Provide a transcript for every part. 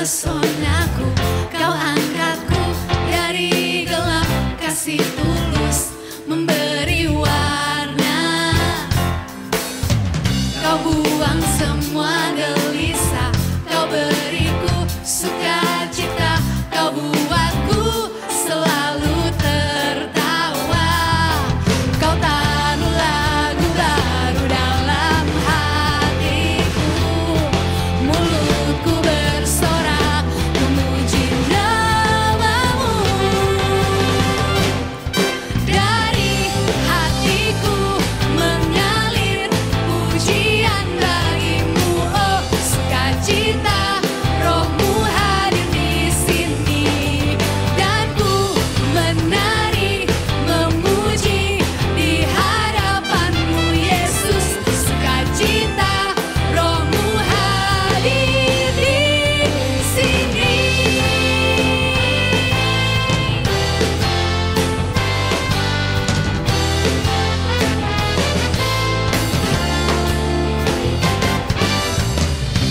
mempesonaku, kau angkatku dari gelap, kasih tulus memberi warna. Kau buang semua gelisah, kau beriku sukacita, kau buatku selalu tertawa. Kau taruh lagu baru dalam hatiku, mulutku bersorak memuji namamu. Dari hatiku mengalir pujian bagimu, oh sukacita, rohmu hadir di sini. Dan ku menari memuji di hadapanmu Yesus, sukacita, rohmu hadir di sini.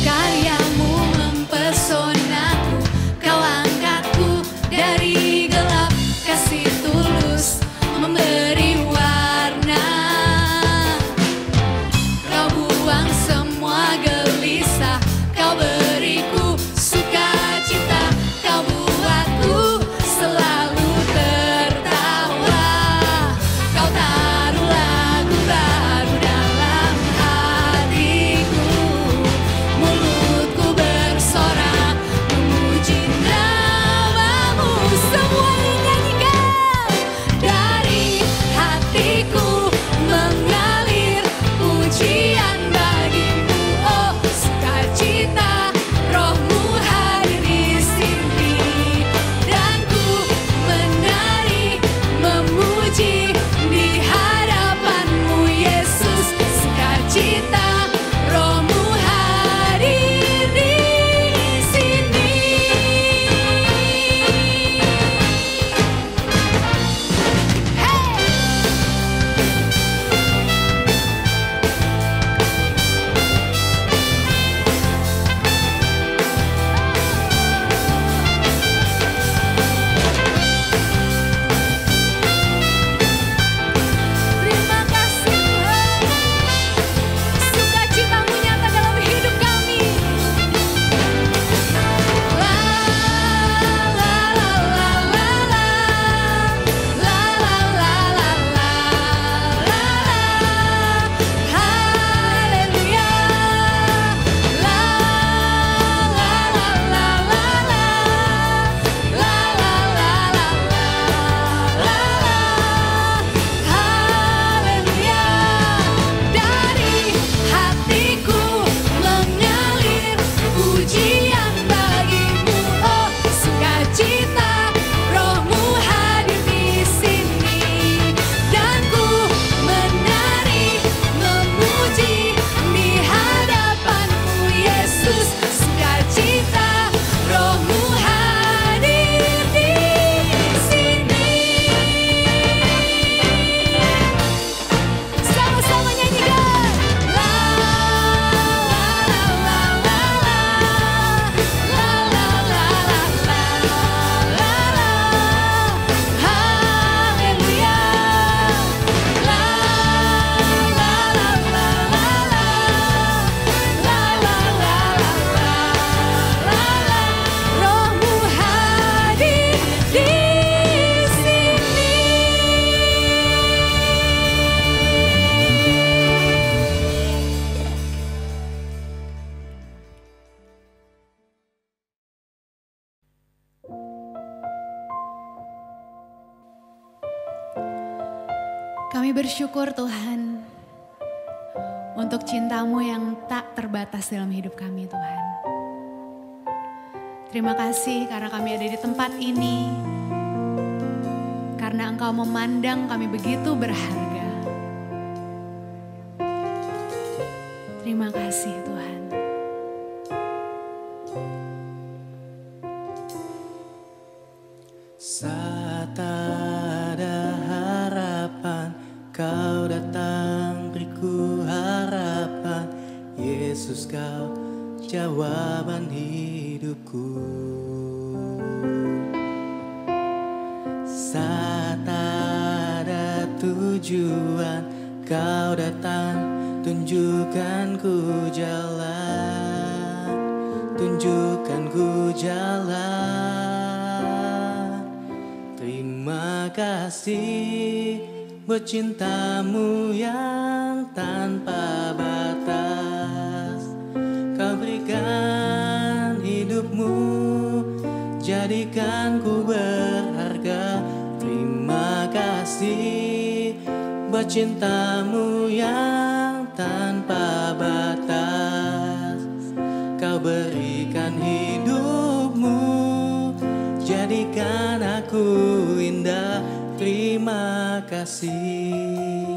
Karyamu mempesonaku, kau angkatku dari gelap, kasih tulus memberi warna. Kau buang semua gelisah, kau beriku sukacita, kau buatku selalu tertawa. Kau taruh lagu baru dalam hatiku, mulutku bersorak memuji namamu. Semuanya nyanyikan. Dari hatiku mengalir pujian bagimu, oh sukacita, rohmu hadir di sini. Dan ku menari memuji di hadapanmu Yesus, sukacita, rohmu hadir di sini. Terima kasih Tuhan, sukacitamu nyata dalam hidup kami. La la la la la la, la la la la la, la haleluya. La la la la la la, la la la la la, haleluya. Dari hatiku mengalir pujian bagimu, oh sukacita, rohmu hadir di sini. Dan ku menari memuji di hadapanmu Yesus, sukacita, rohmu hadir di sini. Sama-sama nyanyikan. La la la la la, la la la la la, la haleluya. La la la la la la, la la la la la, rohmu hadir di sini. Kami bersyukur Tuhan untuk cinta-Mu yang tak terbatas dalam hidup kami Tuhan. Terima kasih karena kami ada di tempat ini, karena Engkau memandang kami begitu berharga. Terima kasih Tuhan. Saat ada harapan, Kau datang beriku harapan. Yesus Kau jawaban hidupku. Saat ada tujuan, kau datang, tunjukkan ku jalan, tunjukkan ku jalan. Terima kasih buat cintamu yang tanpa batas. Kau berikan hidupmu, jadikan ku berharga. Terima kasih buat cintamu yang tanpa batas. Kau berikan hidupmu, jadikan aku indah. Terima kasih.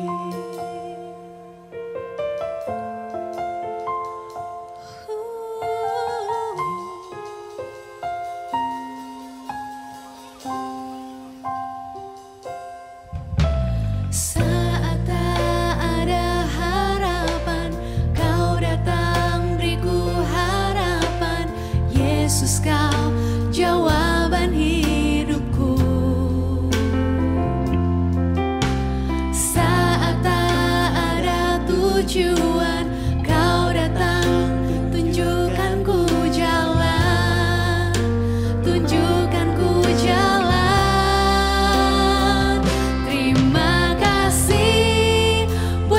Saat tak ada harapan, kau datang beriku harapan. Yesus, kau jawaban hidupku. Saat tak ada tujuan, kau datang, tunjukkan ku jalan, tunjukkan ku jalan.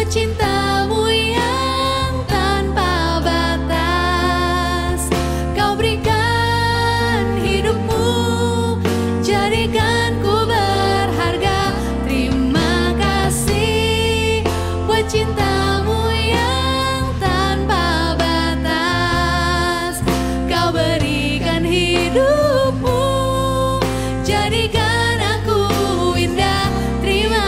Cintamu yang tanpa batas, kau berikan hidupmu, jadikan ku berharga. Terima kasih buat cintamu yang tanpa batas, kau berikan hidupmu, jadikan aku indah. Terima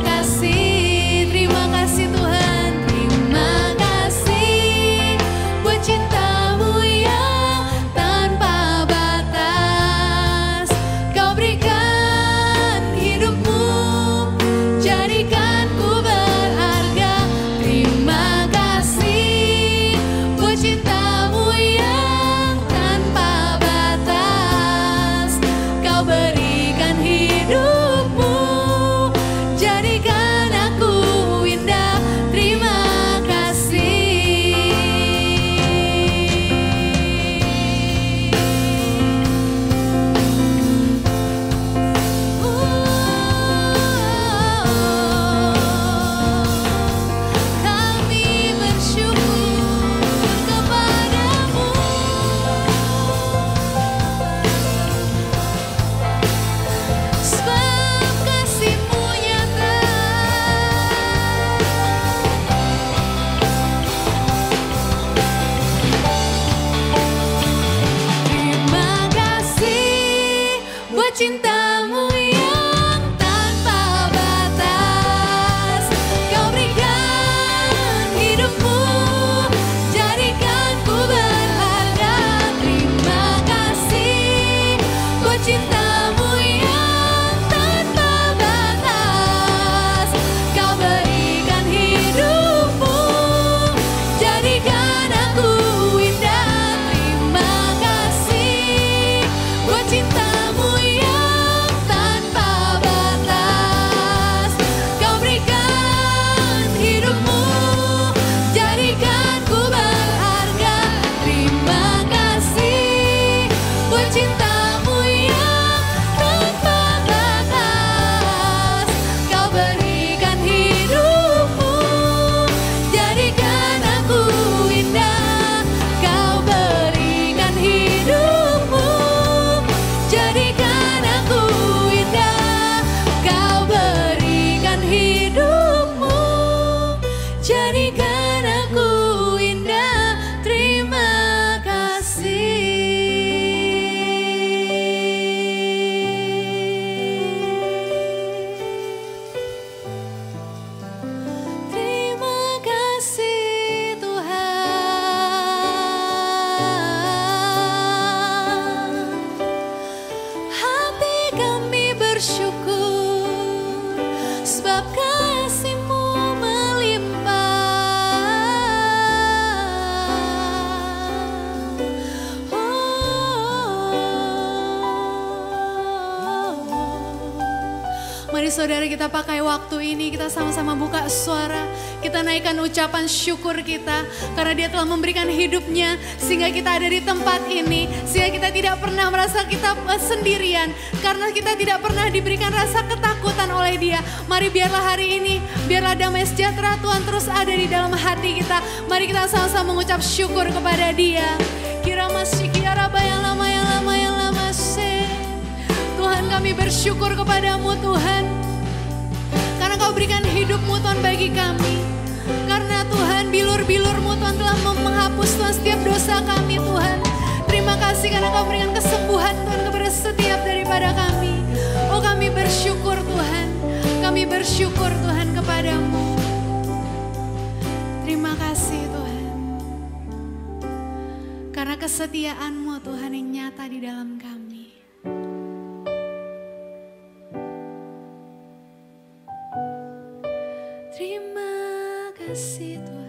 kasih. Terima kasih Tuhan, terima kasih buat cintamu yang tanpa batas. Kau berikan hidupmu, jadikan ku berharga. Terima kasih buat cintamu yang tanpa batas. Kau berikan hidupmu, jadikan aku indah. Terima kasih. Kami bersyukur kepadamu, sebab kasih-Mu nyata. Terima kasih buat cintamu yang tanpa batas. Kau berikan hidupmu, jadikan ku berharga. Terima kasih buat cintamu yang tanpa batas. Kau berikan hidupmu, jadikan aku indah. Terima kasih buat cintamu yang Mari saudara kita pakai waktu ini, kita sama-sama buka suara. Kita naikkan ucapan syukur kita. Karena dia telah memberikan hidupnya sehingga kita ada di tempat ini. Sehingga kita tidak pernah merasa kita sendirian. Karena kita tidak pernah diberikan rasa ketakutan oleh dia. Mari biarlah hari ini, biarlah damai sejahtera Tuhan terus ada di dalam hati kita. Mari kita sama-sama mengucap syukur kepada dia. Kira masih kira bayang lama yang lama yang lama se. Tuhan kami bersyukur kepadamu Tuhan. Karena kau berikan hidupmu Tuhan bagi kami. Karena Tuhan bilur-bilurmu Tuhan telah menghapus Tuhan setiap dosa kami Tuhan. Terima kasih karena kau berikan kesembuhan Tuhan kepada setiap daripada kami. Oh kami bersyukur Tuhan. Kami bersyukur Tuhan kepadamu. Terima kasih Tuhan. Karena kesetiaan-Mu Tuhan yang nyata di dalam kami. Terima kasih Tuhan.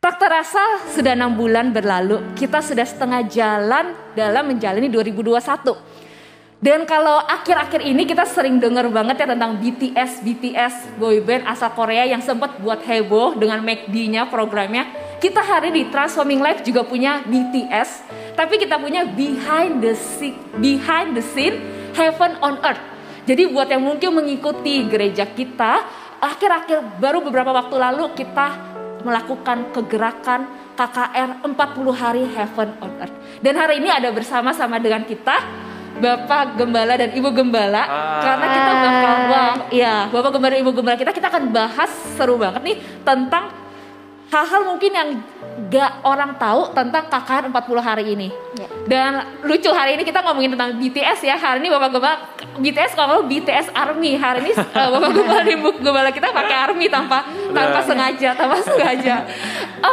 Tak terasa sudah 6 bulan berlalu, kita sudah setengah jalan dalam menjalani 2021. Dan kalau akhir-akhir ini kita sering dengar banget ya tentang BTS boyband asal Korea yang sempat buat heboh dengan McD-nya programnya. Kita hari di Transforming Life juga punya BTS, tapi kita punya behind the scene Heaven on Earth. Jadi buat yang mungkin mengikuti gereja kita, akhir-akhir baru beberapa waktu lalu kita melakukan kegerakan KKR 40 hari Heaven on Earth. Dan hari ini ada bersama-sama dengan kita Bapak Gembala dan Ibu Gembala. Karena kita bakal Bapak Gembala dan Ibu Gembala kita akan bahas seru banget nih tentang hal-hal mungkin yang gak orang tahu tentang KKR 40 hari ini. Dan lucu, hari ini kita ngomongin tentang BTS ya. Hari ini Bapak Gembala BTS, kalau BTS Army. Hari ini Bapak Gembala dan Ibu Gembala kita pakai Army tanpa sengaja.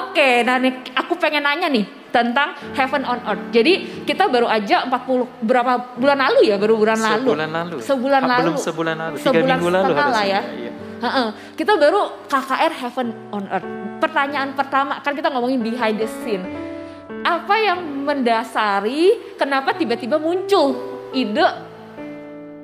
Oke, nah nih aku pengen nanya nih tentang Heaven on Earth. Jadi kita baru aja 40 berapa bulan lalu ya? Sebulan lalu. 3 minggu lalu harusnya. Ya. Iya. Kita baru KKR Heaven on Earth. Pertanyaan pertama, kan kita ngomongin behind the scene. Apa yang mendasari kenapa tiba-tiba muncul ide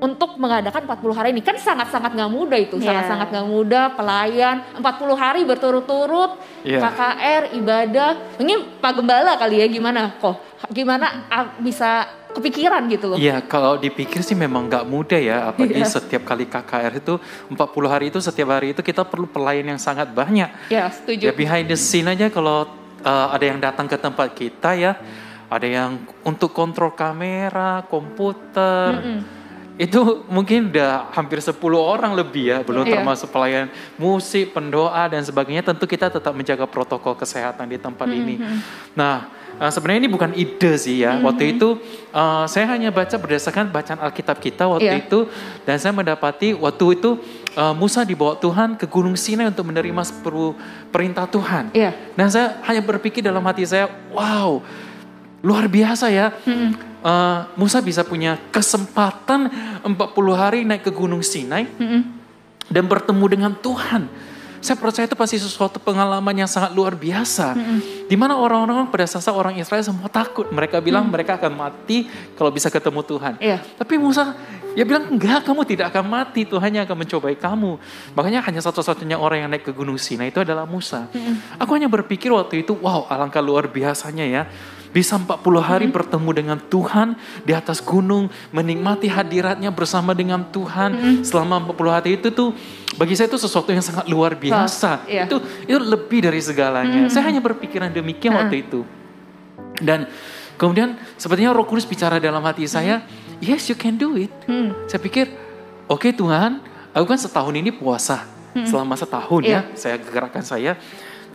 untuk mengadakan 40 hari ini? Kan sangat-sangat gak mudah itu, sangat-sangat gak mudah, pelayan 40 hari berturut-turut, KKR, ibadah. Mungkin Pak Gembala kali ya, gimana bisa kepikiran gitu loh? Iya, kalau dipikir sih memang gak mudah ya, apalagi setiap kali KKR itu 40 hari itu, setiap hari itu kita perlu pelayan yang sangat banyak. Ya, setuju. Ya, behind the scene aja kalau ada yang datang ke tempat kita ya, ada yang untuk kontrol kamera, komputer, itu mungkin udah hampir 10 orang lebih ya, belum termasuk pelayan musik, pendoa dan sebagainya. Tentu kita tetap menjaga protokol kesehatan di tempat ini. Nah, sebenarnya ini bukan ide sih ya. Waktu itu saya hanya baca berdasarkan bacaan Alkitab kita waktu itu, dan saya mendapati waktu itu Musa dibawa Tuhan ke Gunung Sinai untuk menerima 10 perintah Tuhan. Dan saya hanya berpikir dalam hati saya, wow, luar biasa ya. Musa bisa punya kesempatan 40 hari naik ke Gunung Sinai dan bertemu dengan Tuhan. Saya percaya itu pasti sesuatu pengalaman yang sangat luar biasa. Di mana orang-orang pada saat orang Israel semua takut. Mereka bilang mereka akan mati kalau bisa ketemu Tuhan. Tapi Musa bilang enggak, kamu tidak akan mati. Tuhan yang akan mencobai kamu. Makanya hanya satu-satunya orang yang naik ke Gunung Sinai itu adalah Musa. Aku hanya berpikir waktu itu, wow, alangkah luar biasanya ya. Bisa 40 hari bertemu dengan Tuhan di atas gunung, menikmati hadiratnya bersama dengan Tuhan selama 40 hari itu tuh bagi saya itu sesuatu yang sangat luar biasa. Itu lebih dari segalanya. Saya hanya berpikiran demikian waktu itu. Dan kemudian sepertinya Roh Kudus bicara dalam hati saya, yes, you can do it. Saya pikir, oke Tuhan, aku kan setahun ini puasa. Selama setahun ya, saya gerakkan saya.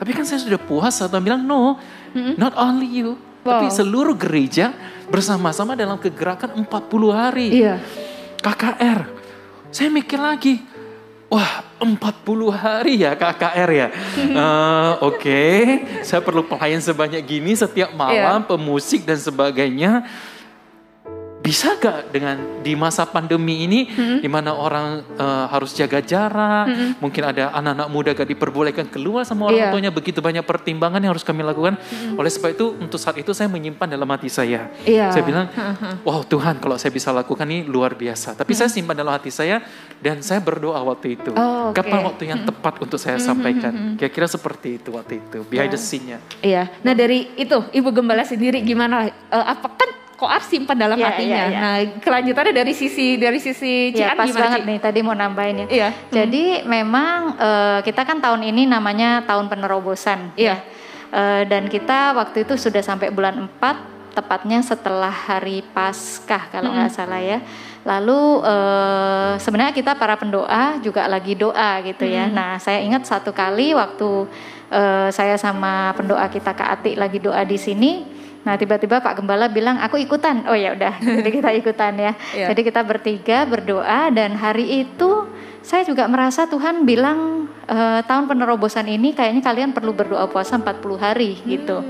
Tapi kan saya sudah puasa. Tuhan bilang, no, not only you. Tapi seluruh gereja bersama-sama dalam kegerakan 40 hari. KKR. Saya mikir lagi, wah 40 hari ya KKR ya. Oke, saya perlu pelayan sebanyak gini setiap malam, pemusik dan sebagainya. Bisa gak dengan di masa pandemi ini di mana orang harus jaga jarak, mungkin ada anak-anak muda gak diperbolehkan keluar sama orang tuanya, begitu banyak pertimbangan yang harus kami lakukan. Oleh sebab itu untuk saat itu saya menyimpan dalam hati saya. Saya bilang, wow Tuhan, kalau saya bisa lakukan ini luar biasa. Tapi saya simpan dalam hati saya dan saya berdoa waktu itu. Kapan waktu yang tepat untuk saya sampaikan? Kira-kira seperti itu waktu itu, behind the scene-nya. Nah dari itu Ibu Gembala sendiri gimana? Apakah Koar simpan dalam hatinya. Nah, kelanjutannya dari sisi Cian pas gimana banget nih, tadi mau nambahin ya. Jadi memang kita kan tahun ini namanya tahun penerobosan. Dan kita waktu itu sudah sampai bulan 4, tepatnya setelah hari Paskah kalau nggak salah ya. Lalu sebenarnya kita para pendoa juga lagi doa gitu ya. Nah, saya ingat satu kali waktu saya sama pendoa kita Kak Ati lagi doa di sini. Nah tiba-tiba Pak Gembala bilang aku ikutan. Oh ya udah, jadi kita ikutan ya. Jadi kita bertiga berdoa dan hari itu saya juga merasa Tuhan bilang tahun penerobosan ini kayaknya kalian perlu berdoa puasa 40 hari gitu.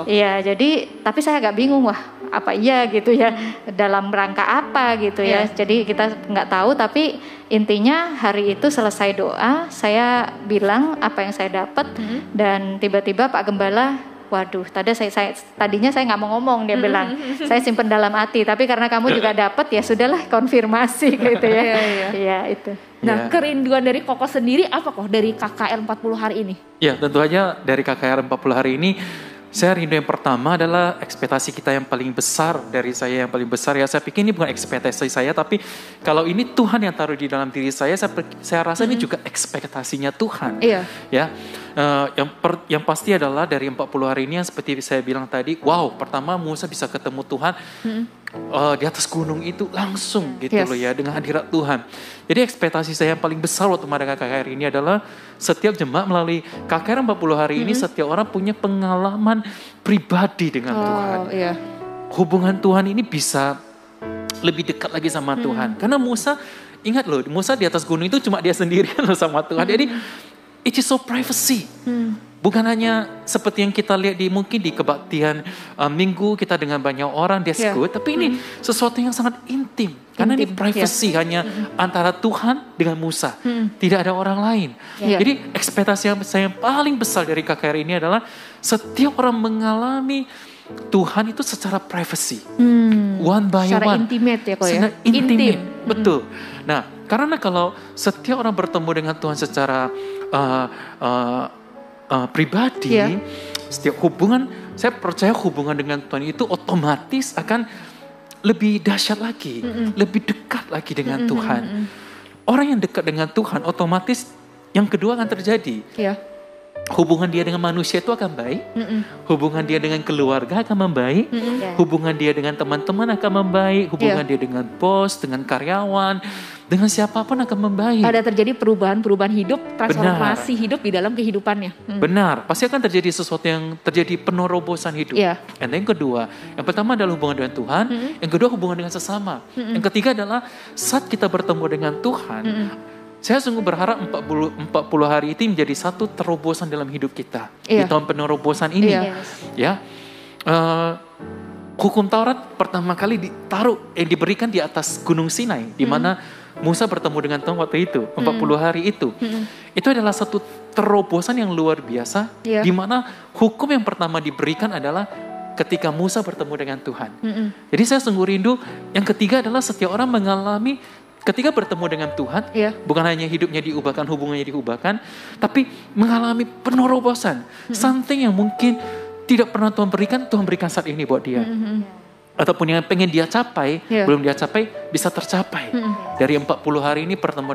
Iya, jadi tapi saya agak bingung, wah apa iya gitu ya, dalam rangka apa gitu ya. Jadi kita nggak tahu, tapi intinya hari itu selesai doa, saya bilang apa yang saya dapat, dan tiba-tiba Pak Gembala, waduh, tadinya saya nggak mau ngomong, dia bilang, saya simpen dalam hati, tapi karena kamu juga dapat ya sudahlah, konfirmasi gitu ya. Iya itu. Nah, kerinduan dari Koko sendiri apa kok dari KKR 40 hari ini? Ya, tentu aja dari KKR 40 hari ini, saya rindu yang pertama adalah ekspektasi kita yang paling besar, dari saya yang paling besar ya. Saya pikir ini bukan ekspektasi saya, tapi kalau ini Tuhan yang taruh di dalam diri saya rasa ini juga ekspektasinya Tuhan. Iya. Ya, yang pasti adalah dari 40 hari ini yang seperti saya bilang tadi, wow, pertama Musa bisa ketemu Tuhan di atas gunung itu langsung gitu loh ya, dengan hadirat Tuhan. Jadi ekspektasi saya yang paling besar waktu mengadakan KKR ini adalah setiap jemaat melalui KKR 40 hari ini setiap orang punya pengalaman pribadi dengan Tuhan. Iya. Hubungan Tuhan ini bisa lebih dekat lagi sama Tuhan. Karena Musa, ingat loh, Musa di atas gunung itu cuma dia sendirian loh sama Tuhan. Jadi it is so privacy. Bukan hanya seperti yang kita lihat mungkin di kebaktian minggu kita dengan banyak orang, that's good. Tapi ini sesuatu yang sangat intim. Karena ini privacy hanya antara Tuhan dengan Musa. Tidak ada orang lain. Jadi ekspektasi yang saya paling besar dari KKR ini adalah setiap orang mengalami Tuhan itu secara privacy. One by secara one. intimate ya kok ya. Secara intimate. Betul. Nah, karena kalau setiap orang bertemu dengan Tuhan secara pribadi, setiap hubungan, saya percaya hubungan dengan Tuhan itu otomatis akan lebih dahsyat lagi, lebih dekat lagi dengan Tuhan. Orang yang dekat dengan Tuhan otomatis yang kedua akan terjadi. Hubungan dia dengan manusia itu akan baik, hubungan dia dengan keluarga akan membaik, hubungan dia dengan teman-teman akan membaik, hubungan dia dengan bos, dengan karyawan, dengan siapapun akan membaik. Ada terjadi perubahan hidup, transformasi hidup di dalam kehidupannya. Benar, pasti akan terjadi sesuatu yang terjadi penerobosan hidup. And then yang kedua, yang pertama adalah hubungan dengan Tuhan, yang kedua hubungan dengan sesama. Yang ketiga adalah saat kita bertemu dengan Tuhan, saya sungguh berharap 40 hari itu menjadi satu terobosan dalam hidup kita. Di tahun penerobosan ini. Hukum Taurat pertama kali diberikan di atas Gunung Sinai. Di mana Musa bertemu dengan Tuhan waktu itu. 40 hari itu. Itu adalah satu terobosan yang luar biasa. Di mana hukum yang pertama diberikan adalah ketika Musa bertemu dengan Tuhan. Jadi saya sungguh rindu. Yang ketiga adalah setiap orang mengalami ketika bertemu dengan Tuhan, bukan hanya hidupnya diubahkan, hubungannya diubahkan, tapi mengalami penerobosan. Something yang mungkin tidak pernah Tuhan berikan saat ini buat dia. Ataupun yang pengen dia capai, belum dia capai, bisa tercapai. Dari 40 hari ini bertemu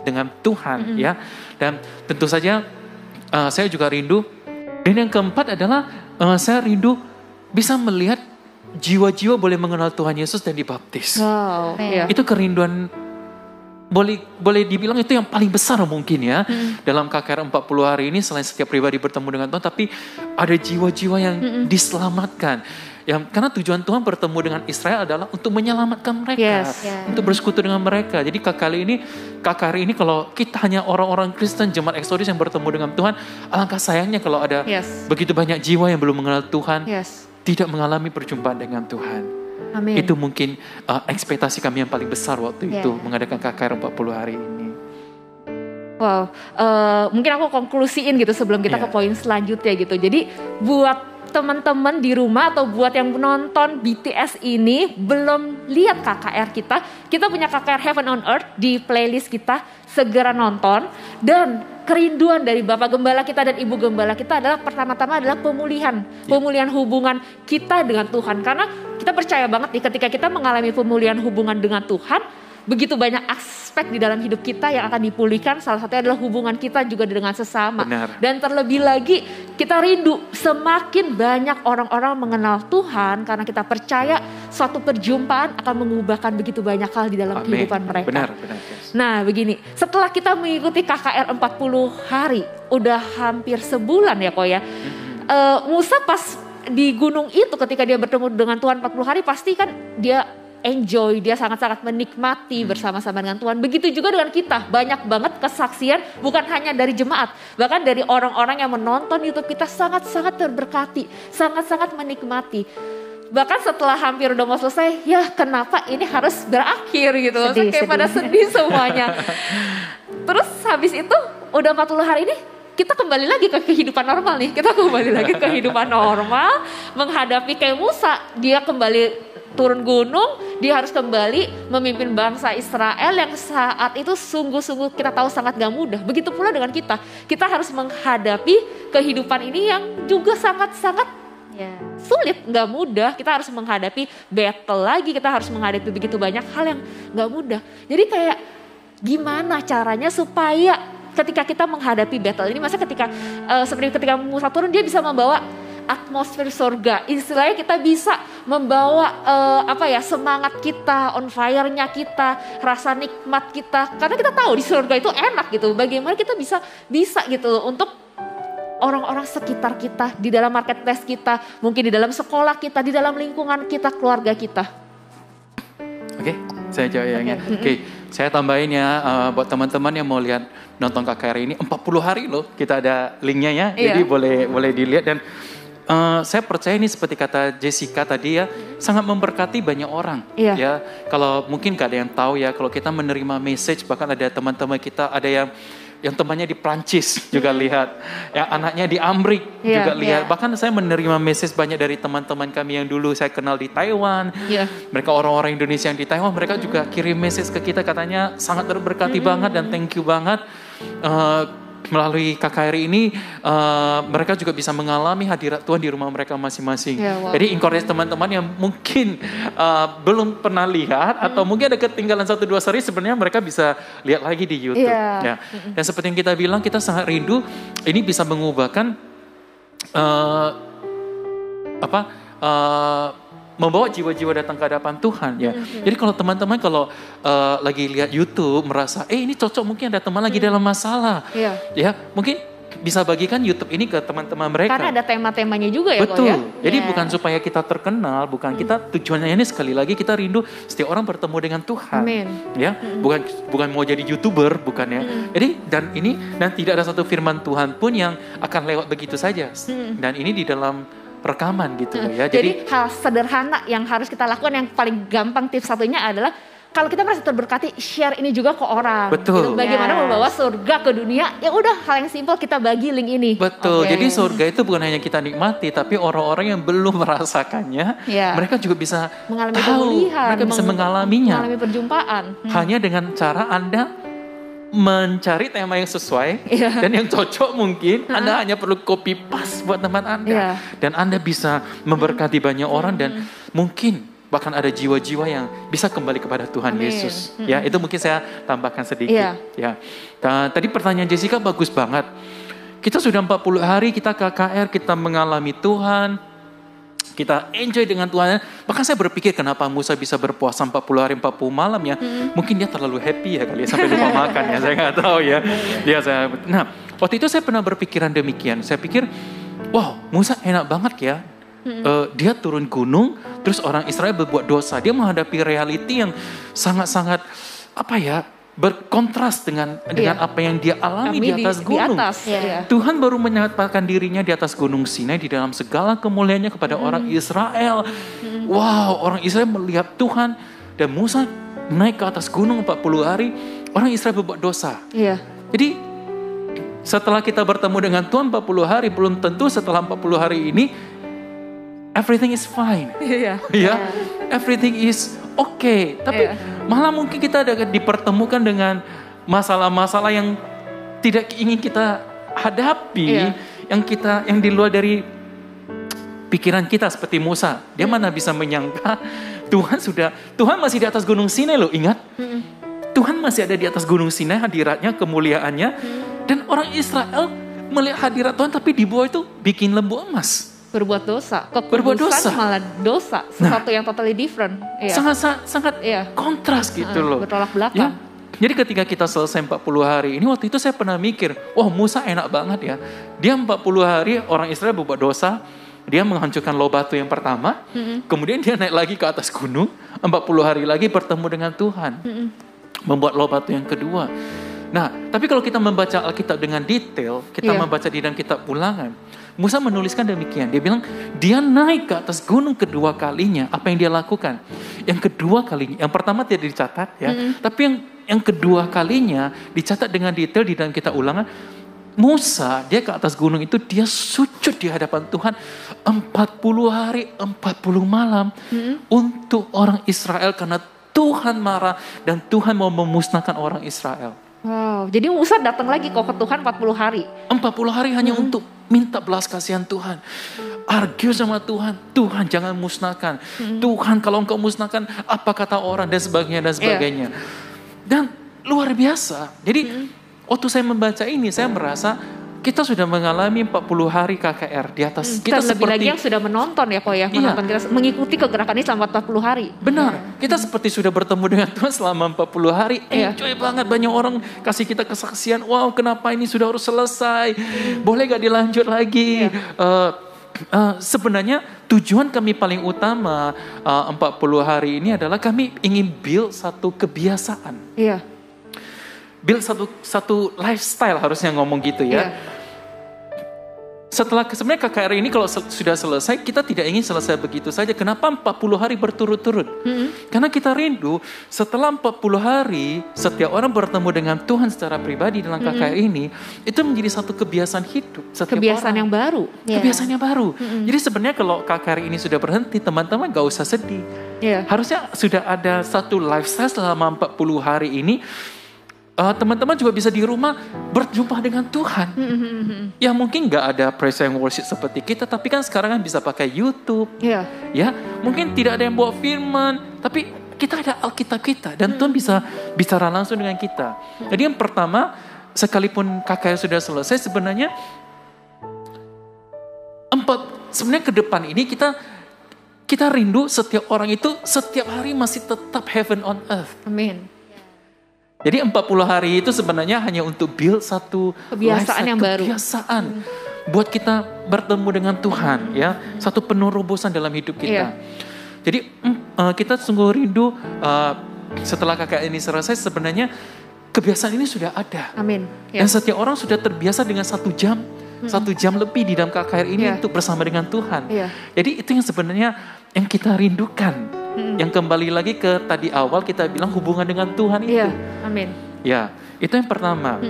dengan Tuhan. Ya. Dan tentu saja saya juga rindu. Dan yang keempat adalah saya rindu bisa melihat jiwa-jiwa boleh mengenal Tuhan Yesus dan dibaptis. Itu kerinduan. Boleh dibilang itu yang paling besar mungkin ya. Dalam KKR 40 hari ini selain setiap pribadi bertemu dengan Tuhan, tapi ada jiwa-jiwa yang diselamatkan. Karena tujuan Tuhan bertemu dengan Israel adalah untuk menyelamatkan mereka, untuk bersekutu dengan mereka. Jadi KKR ini kalau kita hanya orang-orang Kristen, jemaat Exodus yang bertemu dengan Tuhan, alangkah sayangnya kalau ada begitu banyak jiwa yang belum mengenal Tuhan, tidak mengalami perjumpaan dengan Tuhan. Amin. Itu mungkin ekspektasi kami yang paling besar waktu itu mengadakan KKR 40 hari ini. Wow, mungkin aku konklusiin gitu sebelum kita ke poin selanjutnya gitu. Jadi buat teman-teman di rumah atau buat yang menonton BTS ini belum lihat KKR kita punya KKR Heaven on Earth di playlist kita, segera nonton. Dan kerinduan dari Bapak Gembala kita dan Ibu Gembala kita adalah pertama-tama adalah pemulihan hubungan kita dengan Tuhan. Karena kita percaya banget nih ketika kita mengalami pemulihan hubungan dengan Tuhan, begitu banyak aspek di dalam hidup kita yang akan dipulihkan. Salah satunya adalah hubungan kita juga dengan sesama. Benar. Dan terlebih lagi kita rindu semakin banyak orang-orang mengenal Tuhan karena kita percaya suatu perjumpaan akan mengubahkan begitu banyak hal di dalam kehidupan mereka. Benar. Nah begini, setelah kita mengikuti KKR 40 hari, udah hampir sebulan ya kok ya. Musa pas di gunung itu ketika dia bertemu dengan Tuhan 40 hari pasti kan dia enjoy, dia sangat-sangat menikmati bersama-sama dengan Tuhan. Begitu juga dengan kita, banyak banget kesaksian bukan hanya dari jemaat, bahkan dari orang-orang yang menonton YouTube kita sangat-sangat terberkati, sangat-sangat menikmati. Bahkan setelah hampir udah mau selesai, ya kenapa ini harus berakhir gitu. Sedih, Kayak pada sedih semuanya. Terus habis itu udah 40 hari ini kita kembali lagi ke kehidupan normal nih. Kita kembali lagi ke kehidupan normal, menghadapi kayak Musa. Dia kembali turun gunung, dia harus kembali memimpin bangsa Israel yang saat itu sungguh-sungguh kita tahu sangat gak mudah. Begitu pula dengan kita. Kita harus menghadapi kehidupan ini yang juga sangat-sangat sulit, gak mudah. Kita harus menghadapi battle lagi, kita harus menghadapi begitu banyak hal yang gak mudah. Jadi kayak gimana caranya supaya ketika kita menghadapi battle ini, masa seperti ketika Musa turun, dia bisa membawa atmosfer surga. Istilahnya kita bisa membawa semangat kita, on fire-nya kita, rasa nikmat kita. Karena kita tahu di surga itu enak gitu. Bagaimana kita bisa gitu loh untuk orang-orang sekitar kita, di dalam marketplace kita, mungkin di dalam sekolah kita, di dalam lingkungan kita, keluarga kita. Oke, saya jawab yang Oke, saya tambahin ya buat teman-teman yang mau lihat nonton KKR ini 40 hari loh, kita ada linknya ya, jadi boleh dilihat. Dan saya percaya ini seperti kata Jessica tadi ya, sangat memberkati banyak orang. Ya, kalau mungkin gak ada yang tahu ya, kalau kita menerima message, bahkan ada teman-teman kita, ada yang temannya di Prancis juga lihat, yang anaknya di Amrik juga lihat. Bahkan saya menerima message banyak dari teman-teman kami yang dulu saya kenal di Taiwan. Mereka orang-orang Indonesia yang di Taiwan, mereka juga kirim message ke kita, katanya sangat terberkati banget dan thank you banget. Melalui KKR ini mereka juga bisa mengalami hadirat Tuhan di rumah mereka masing-masing. Jadi encourage teman-teman yang mungkin belum pernah lihat atau mungkin ada ketinggalan 1-2 seri, sebenarnya mereka bisa lihat lagi di YouTube. Ya. Dan seperti yang kita bilang, kita sangat rindu ini bisa mengubahkan membawa jiwa-jiwa datang ke hadapan Tuhan ya. Jadi kalau teman-teman lagi lihat YouTube merasa ini cocok, mungkin ada teman lagi dalam masalah. Ya, mungkin bisa bagikan YouTube ini ke teman-teman mereka. Karena ada tema-temanya juga ya. Betul. Ya? Jadi bukan supaya kita terkenal, bukan kita, tujuannya ini sekali lagi kita rindu setiap orang bertemu dengan Tuhan. Amin. Ya, bukan mau jadi YouTuber, bukan ya. Jadi dan tidak ada satu firman Tuhan pun yang akan lewat begitu saja. Dan ini di dalam rekaman gitu ya. Jadi hal sederhana yang harus kita lakukan, yang paling gampang tips satunya adalah kalau kita merasa terberkati, share ini juga ke orang. Betul. Gitu. Bagaimana membawa surga ke dunia? Ya udah, hal yang simpel, kita bagi link ini. Betul. Jadi surga itu bukan hanya kita nikmati, tapi orang-orang yang belum merasakannya, mereka juga bisa mengalami pemulihan, mereka bisa mengalaminya. Mengalami perjumpaan. Hanya dengan cara Anda mencari tema yang sesuai dan yang cocok mungkin. Anda hanya perlu copy paste buat teman Anda. Dan Anda bisa memberkati banyak orang dan mungkin bahkan ada jiwa-jiwa yang bisa kembali kepada Tuhan Yesus. Ya, itu mungkin saya tambahkan sedikit. Ya. Tadi pertanyaan Jessica bagus banget. Kita sudah 40 hari kita KKR, kita mengalami Tuhan. Kita enjoy dengan Tuhan. Bahkan saya berpikir kenapa Musa bisa berpuasa 40 hari 40 malam ya. Mungkin dia terlalu happy ya kali ya, sampai lupa makan ya. Saya nggak tahu ya. Nah, waktu itu saya pernah berpikiran demikian. Saya pikir, wow, Musa enak banget ya. Dia turun gunung, terus orang Israel berbuat dosa. Dia menghadapi reality yang sangat-sangat berkontras dengan apa yang dia alami di atas gunung. Tuhan baru menyatakan dirinya di atas gunung Sinai di dalam segala kemuliaannya kepada orang Israel. Wow, orang Israel melihat Tuhan dan Musa naik ke atas gunung 40 hari, orang Israel berbuat dosa. Jadi setelah kita bertemu dengan Tuhan 40 hari, belum tentu setelah 40 hari ini everything is fine. Everything is okay. Tapi malah mungkin kita dipertemukan dengan masalah-masalah yang tidak ingin kita hadapi, yang di luar dari pikiran kita, seperti Musa. Dia mana bisa menyangka Tuhan masih di atas gunung Sinai loh, ingat? Tuhan masih ada di atas gunung Sinai, hadiratnya, kemuliaannya, dan orang Israel melihat hadirat Tuhan tapi di bawah itu bikin lembu emas. Berbuat dosa, kekudusan malah dosa, sesuatu yang totally different. Sangat kontras gitu loh. Bertolak belakang. Jadi ketika kita selesai 40 hari ini, waktu itu saya pernah mikir, wah Musa enak banget ya. Dia 40 hari orang Israel berbuat dosa, dia menghancurkan loh batu yang pertama, kemudian dia naik lagi ke atas gunung, 40 hari lagi bertemu dengan Tuhan, membuat loh batu yang kedua. Nah, tapi kalau kita membaca Alkitab dengan detail, kita membaca di dalam kitab Ulangan, Musa menuliskan demikian. Dia bilang, dia naik ke atas gunung kedua kalinya. Apa yang dia lakukan? Yang kedua kalinya, yang pertama tidak dicatat ya. Tapi yang kedua kalinya dicatat dengan detail di dalam kitab Ulangan. Musa, dia ke atas gunung itu, dia sujud di hadapan Tuhan 40 hari, 40 malam untuk orang Israel karena Tuhan marah dan Tuhan mau memusnahkan orang Israel. Wow, jadi Musa datang lagi kok ke Tuhan 40 hari. 40 hari hanya untuk minta belas kasihan Tuhan. Argue sama Tuhan, Tuhan jangan musnahkan. Tuhan kalau engkau musnahkan, apa kata orang dan sebagainya dan sebagainya. Dan luar biasa. Jadi waktu saya membaca ini, saya merasa kita sudah mengalami 40 hari KKR di atas. Kita Dan lebih seperti, lagi yang sudah menonton ya Ko ya, menonton kita, mengikuti kegerakan ini selama 40 hari. Benar, kita seperti sudah bertemu dengan Tuhan selama 40 hari. Enjoy banget, banyak orang kasih kita kesaksian. Wow, kenapa ini sudah harus selesai? Boleh gak dilanjut lagi? Sebenarnya tujuan kami paling utama 40 hari ini adalah kami ingin build satu kebiasaan. Iya. Build satu lifestyle, harusnya ngomong gitu ya. Setelah sebenarnya KKR ini kalau sudah selesai, kita tidak ingin selesai begitu saja. Kenapa 40 hari berturut-turut? Karena kita rindu setelah 40 hari setiap orang bertemu dengan Tuhan secara pribadi dalam KKR ini, itu menjadi satu kebiasaan hidup setiap Kebiasaan orang. yang baru. Kebiasaan yang baru. Jadi sebenarnya kalau KKR ini sudah berhenti, teman-teman gak usah sedih. Harusnya sudah ada satu lifestyle selama 40 hari ini. Teman-teman juga bisa di rumah berjumpa dengan Tuhan. Ya mungkin gak ada praise and worship seperti kita, tapi kan sekarang kan bisa pakai YouTube. Ya, mungkin tidak ada yang bawa firman, tapi kita ada Alkitab kita dan Tuhan bisa bicara langsung dengan kita. Jadi yang pertama, sekalipun KKR sudah selesai, sebenarnya ke depan ini kita rindu setiap orang itu setiap hari masih tetap heaven on earth. Amin. Jadi 40 hari itu sebenarnya hanya untuk build satu kebiasaan yang baru. Kebiasaan buat kita bertemu dengan Tuhan ya. Satu penerobosan dalam hidup kita. Jadi kita sungguh rindu setelah KKR ini selesai, sebenarnya kebiasaan ini sudah ada. Amin. Dan setiap orang sudah terbiasa dengan 1 jam. 1 jam lebih di dalam KKR ini untuk bersama dengan Tuhan. Jadi itu yang sebenarnya yang kita rindukan. Yang kembali lagi ke tadi awal kita bilang hubungan dengan Tuhan itu. Amin. Ya, itu yang pertama.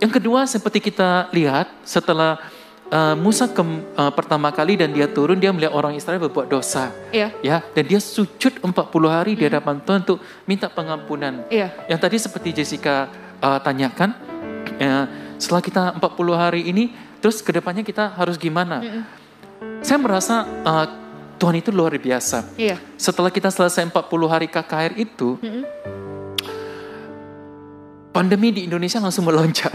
Yang kedua seperti kita lihat setelah Musa pertama kali dan dia turun, dia melihat orang Israel berbuat dosa. Ya, dan dia sujud 40 hari di hadapan Tuhan untuk minta pengampunan. Yang tadi seperti Jessica tanyakan, setelah kita 40 hari ini, terus kedepannya kita harus gimana? Saya merasa Tuhan itu luar biasa. Setelah kita selesai 40 hari KKR itu, pandemi di Indonesia langsung melonjak.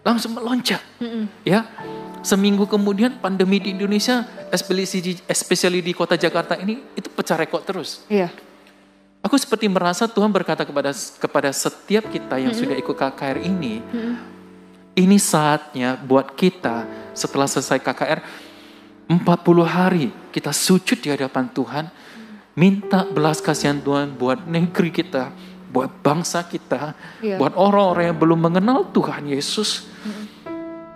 Langsung melonjak. Ya, seminggu kemudian pandemi di Indonesia, especially di kota Jakarta ini, itu pecah rekor terus. Aku seperti merasa Tuhan berkata kepada setiap kita yang sudah ikut KKR ini saatnya buat kita setelah selesai KKR, 40 hari kita sujud di hadapan Tuhan, minta belas kasihan Tuhan buat negeri kita, buat bangsa kita, buat orang-orang yang belum mengenal Tuhan Yesus.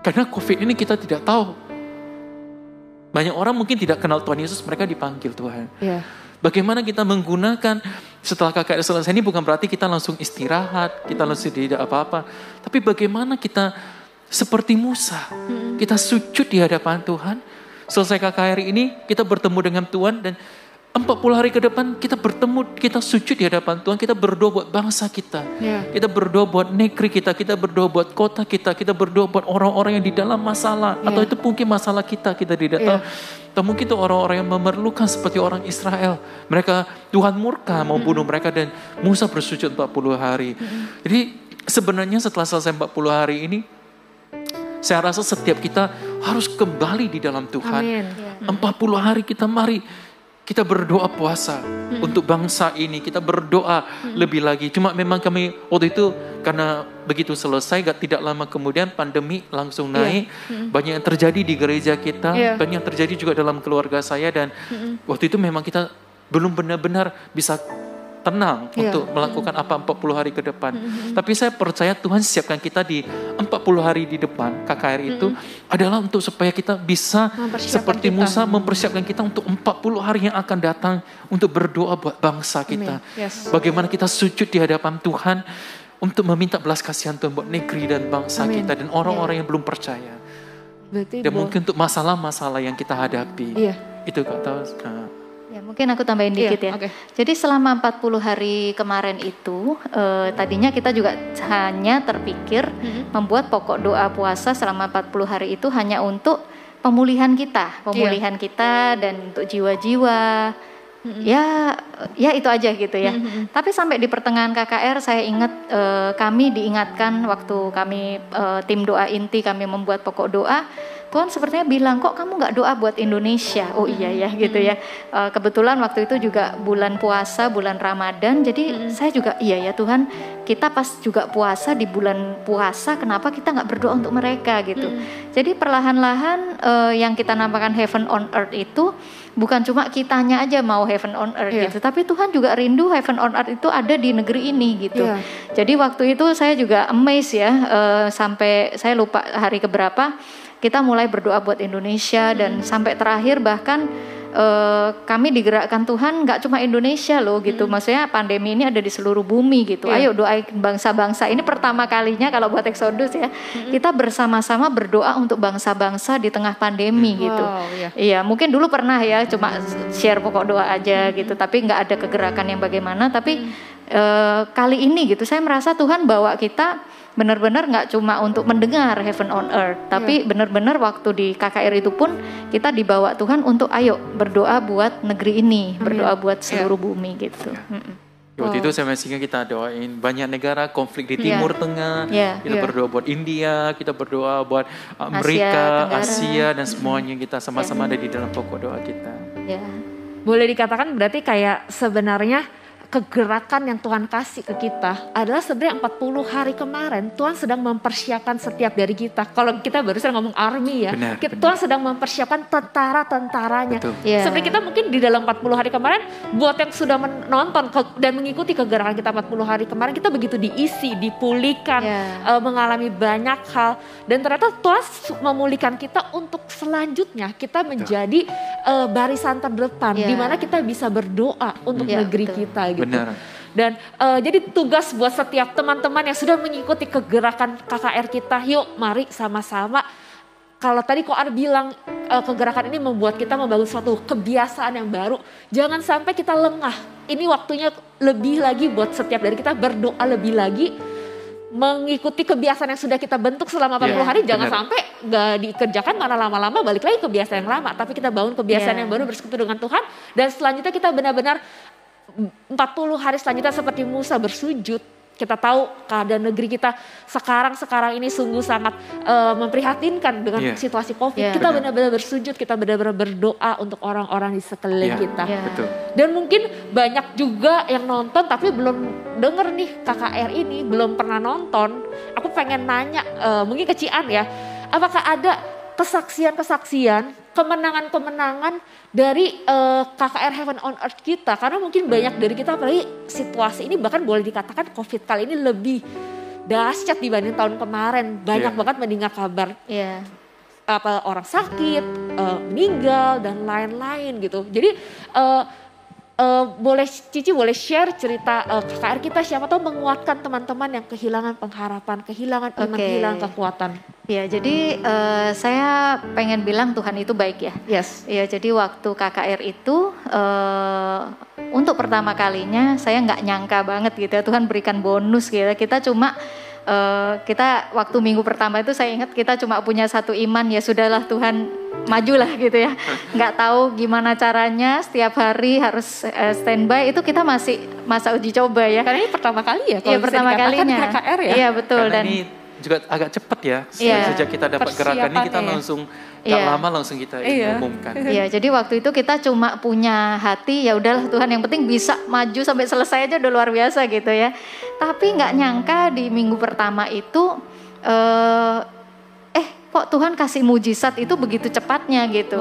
Karena COVID ini kita tidak tahu. Banyak orang mungkin tidak kenal Tuhan Yesus, mereka dipanggil Tuhan. Bagaimana kita menggunakan setelah KKR selesai ini bukan berarti kita langsung istirahat, kita langsung tidak apa-apa. Tapi bagaimana kita seperti Musa, kita sujud di hadapan Tuhan. Selesai KKR ini kita bertemu dengan Tuhan dan 40 hari ke depan kita bertemu, kita sujud di hadapan Tuhan, kita berdoa buat bangsa kita. Kita berdoa buat negeri kita, kita berdoa buat kota kita, kita berdoa buat orang-orang yang di dalam masalah. Atau itu mungkin masalah kita tidak tahu. Atau mungkin itu orang-orang yang memerlukan seperti orang Israel. Mereka, Tuhan murka mau bunuh mereka dan Musa bersujud 40 hari. Jadi sebenarnya setelah selesai 40 hari ini, saya rasa setiap kita harus kembali di dalam Tuhan. 40 hari kita mari kita berdoa puasa untuk bangsa ini. Kita berdoa lebih lagi. Cuma memang kami waktu itu karena begitu selesai, tidak lama kemudian pandemi langsung naik. Banyak yang terjadi di gereja kita. Banyak yang terjadi juga dalam keluarga saya. Dan waktu itu memang kita belum benar-benar bisa tenang untuk melakukan apa 40 hari ke depan. Tapi saya percaya Tuhan siapkan kita di 40 hari di depan KKR itu adalah untuk supaya kita bisa seperti Musa mempersiapkan kita untuk 40 hari yang akan datang untuk berdoa buat bangsa kita. Bagaimana kita sujud di hadapan Tuhan untuk meminta belas kasihan Tuhan buat negeri dan bangsa kita dan orang-orang yang belum percaya. Dan mungkin untuk masalah-masalah yang kita hadapi. Itu Kak Taus. Ya, mungkin aku tambahin dikit ya. Jadi selama 40 hari kemarin itu, tadinya kita juga hanya terpikir membuat pokok doa puasa selama 40 hari itu hanya untuk pemulihan kita dan untuk jiwa-jiwa. Ya itu aja gitu ya. Tapi sampai di pertengahan KKR saya ingat kami diingatkan waktu kami tim doa inti kami membuat pokok doa. Tuhan sepertinya bilang, kok kamu gak doa buat Indonesia? Oh iya ya gitu ya. Kebetulan waktu itu juga bulan puasa, bulan Ramadan. Jadi saya juga iya ya Tuhan, kita pas juga puasa di bulan puasa, kenapa kita gak berdoa untuk mereka gitu. Jadi perlahan-lahan yang kita namakan heaven on earth itu bukan cuma kitanya aja mau heaven on earth gitu. Tapi Tuhan juga rindu heaven on earth itu ada di negeri ini gitu. Jadi waktu itu saya juga amazed ya, sampai saya lupa hari keberapa, kita mulai berdoa buat Indonesia dan sampai terakhir bahkan kami digerakkan Tuhan nggak cuma Indonesia loh gitu. Maksudnya pandemi ini ada di seluruh bumi gitu. Ayo doain bangsa-bangsa. Ini pertama kalinya kalau buat Exodus ya. Kita bersama-sama berdoa untuk bangsa-bangsa di tengah pandemi gitu. Iya, mungkin dulu pernah ya cuma share pokok doa aja gitu. Tapi nggak ada kegerakan yang bagaimana. Tapi kali ini gitu saya merasa Tuhan bawa kita benar-benar nggak cuma untuk mendengar heaven on earth, tapi benar-benar waktu di KKR itu pun kita dibawa Tuhan untuk ayo berdoa buat negeri ini, berdoa buat seluruh bumi gitu. Waktu itu saya masih ingat kita doain banyak negara konflik di Timur Tengah, kita berdoa buat India, kita berdoa buat Amerika, Asia dan semuanya kita sama-sama ada di dalam pokok doa kita. Boleh dikatakan berarti kayak sebenarnya kegerakan yang Tuhan kasih ke kita adalah sebenarnya 40 hari kemarin Tuhan sedang mempersiapkan setiap dari kita. Kalau kita barusan ngomong army ya, Tuhan sedang mempersiapkan tentara-tentaranya. Seperti kita mungkin di dalam 40 hari kemarin, buat yang sudah menonton dan mengikuti kegerakan kita 40 hari kemarin, kita begitu diisi, dipulihkan, mengalami banyak hal. Dan ternyata Tuhan memulihkan kita untuk selanjutnya kita menjadi barisan terdepan, di mana kita bisa berdoa untuk negeri kita gitu. Benar. Dan jadi tugas buat setiap teman-teman yang sudah mengikuti kegerakan KKR kita, yuk mari sama-sama. Kalau tadi Koar bilang kegerakan ini membuat kita membangun suatu kebiasaan yang baru, jangan sampai kita lengah. Ini waktunya lebih lagi buat setiap dari kita berdoa lebih lagi, mengikuti kebiasaan yang sudah kita bentuk selama 40 hari, jangan sampai gak dikerjakan karena lama-lama balik lagi kebiasaan yang lama. Tapi kita bangun kebiasaan yang baru bersekutu dengan Tuhan, dan selanjutnya kita benar-benar 40 hari selanjutnya seperti Musa bersujud. Kita tahu keadaan negeri kita sekarang ini sungguh sangat memprihatinkan dengan situasi COVID. Kita benar-benar bersujud, kita benar-benar berdoa untuk orang-orang di sekeliling kita. Dan mungkin banyak juga yang nonton tapi belum denger nih KKR ini, belum pernah nonton. Aku pengen nanya, mungkin ke Cian ya, apakah ada kesaksian-kesaksian, kemenangan-kemenangan dari KKR Heaven on Earth kita? Karena mungkin banyak dari kita, apalagi situasi ini bahkan boleh dikatakan COVID kali ini lebih dahsyat dibanding tahun kemarin. Banyak banget mendengar kabar apa orang sakit, meninggal dan lain-lain gitu. Jadi Cici boleh share cerita KKR kita, siapa tahu menguatkan teman-teman yang kehilangan pengharapan, kehilangan iman, kehilangan kekuatan. Ya, jadi saya pengen bilang Tuhan itu baik ya. Ya, jadi waktu KKR itu untuk pertama kalinya saya nggak nyangka banget gitu ya, Tuhan berikan bonus gitu. Kita cuma kita waktu minggu pertama itu saya ingat kita cuma punya satu iman, ya sudahlah Tuhan majulah gitu ya. Nggak tahu gimana caranya, setiap hari harus standby, itu kita masih masa uji coba ya. Karena ini pertama kali ya, kalau bisa pertama kalinya KKR ya. Iya betul. Karena dan ini juga agak cepat ya. Sejak kita dapat gerakan ini kita langsung gak lama langsung kita umumkan. Iya, jadi waktu itu kita cuma punya hati, ya udahlah Tuhan yang penting bisa maju sampai selesai aja udah luar biasa gitu ya. Tapi nggak nyangka di minggu pertama itu kok Tuhan kasih mujizat itu begitu cepatnya gitu.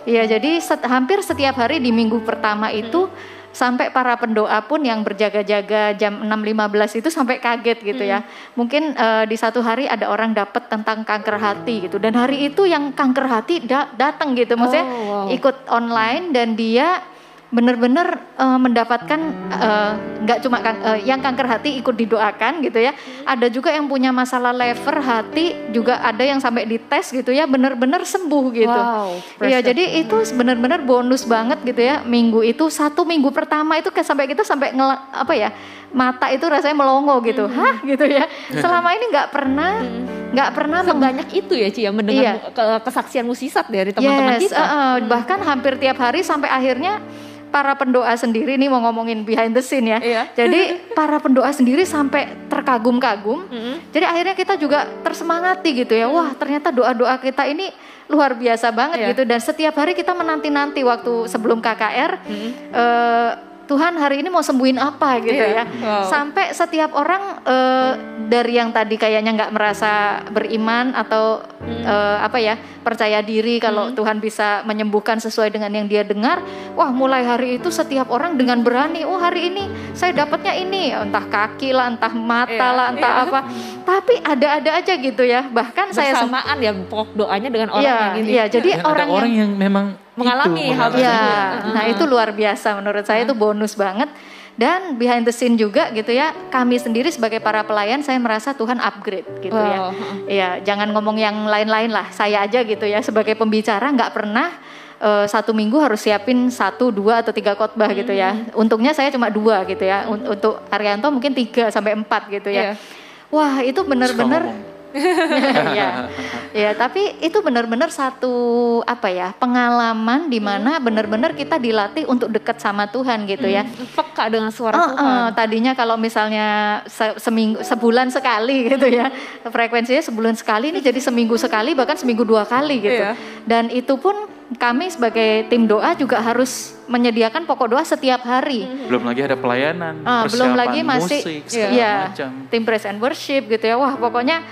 Iya, jadi hampir setiap hari di minggu pertama itu sampai para pendoa pun yang berjaga-jaga jam 6.15 itu sampai kaget gitu ya. Mungkin di satu hari ada orang dapat tentang kanker hati gitu, dan hari itu yang kanker hati datang gitu, maksudnya ikut online, dan dia benar-benar mendapatkan nggak cuma yang kanker hati ikut didoakan gitu ya, ada juga yang punya masalah lever hati juga ada yang sampai dites gitu ya, benar-benar sembuh gitu. Iya, jadi itu benar-benar bonus banget gitu ya. Minggu itu 1 minggu pertama itu sampai kita sampai mata itu rasanya melongo gitu, gitu ya. Selama ini nggak pernah sebanyak itu ya Ci ya, mendengar kesaksian mukjizat dari teman-teman kita. Bahkan hampir tiap hari sampai akhirnya para pendoa sendiri nih, mau ngomongin behind the scene ya. Jadi para pendoa sendiri sampai terkagum-kagum. Jadi akhirnya kita juga tersemangati gitu ya. Wah, ternyata doa-doa kita ini luar biasa banget gitu. Dan setiap hari kita menanti-nanti waktu sebelum KKR, Tuhan hari ini mau sembuhin apa gitu ya. Sampai setiap orang dari yang tadi kayaknya nggak merasa beriman atau percaya diri kalau Tuhan bisa menyembuhkan sesuai dengan yang dia dengar, wah mulai hari itu setiap orang dengan berani, oh hari ini saya dapatnya ini, entah kaki lah, entah mata lah, entah apa. Tapi ada aja gitu ya. Bahkan bersamaan ya pokok doanya dengan orang yang ini. Jadi orang yang memang mengalami hal tersebut. Nah itu luar biasa menurut saya, itu bonus banget. Dan behind the scene juga gitu ya, kami sendiri sebagai para pelayan saya merasa Tuhan upgrade gitu ya. Ya jangan ngomong yang lain-lain lah, saya aja gitu ya sebagai pembicara nggak pernah 1 minggu harus siapin 1, 2 atau 3 khotbah gitu ya. Untungnya saya cuma 2 gitu ya. Untuk Arianto mungkin 3 sampai 4 gitu ya. Wah itu benar-benar ya, tapi itu benar-benar satu pengalaman di mana benar-benar kita dilatih untuk dekat sama Tuhan gitu ya. Peka dengan suara Tuhan. Tadinya kalau misalnya sebulan sekali gitu ya, frekuensinya sebulan sekali, ini jadi seminggu sekali, bahkan seminggu 2 kali gitu. Dan itu pun kami sebagai tim doa juga harus menyediakan pokok doa setiap hari. Belum lagi ada pelayanan, belum lagi masih musik, segala macam. Tim praise and worship gitu ya. Wah pokoknya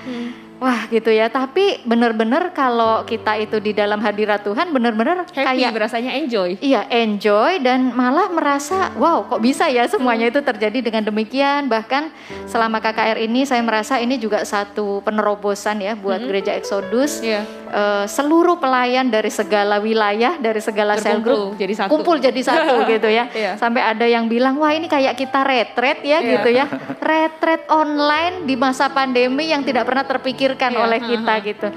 wah gitu ya. Tapi benar-benar kalau kita itu di dalam hadirat Tuhan benar-benar kayak rasanya enjoy. Iya, enjoy, dan malah merasa wow kok bisa ya semuanya itu terjadi dengan demikian. Bahkan selama KKR ini saya merasa ini juga satu penerobosan ya buat Gereja Exodus. Seluruh pelayan dari segala wilayah, dari segala sel group kumpul jadi satu gitu ya. Sampai ada yang bilang wah ini kayak kita retret ya gitu ya. Retret online di masa pandemi yang tidak pernah terpikirkan oleh kita gitu.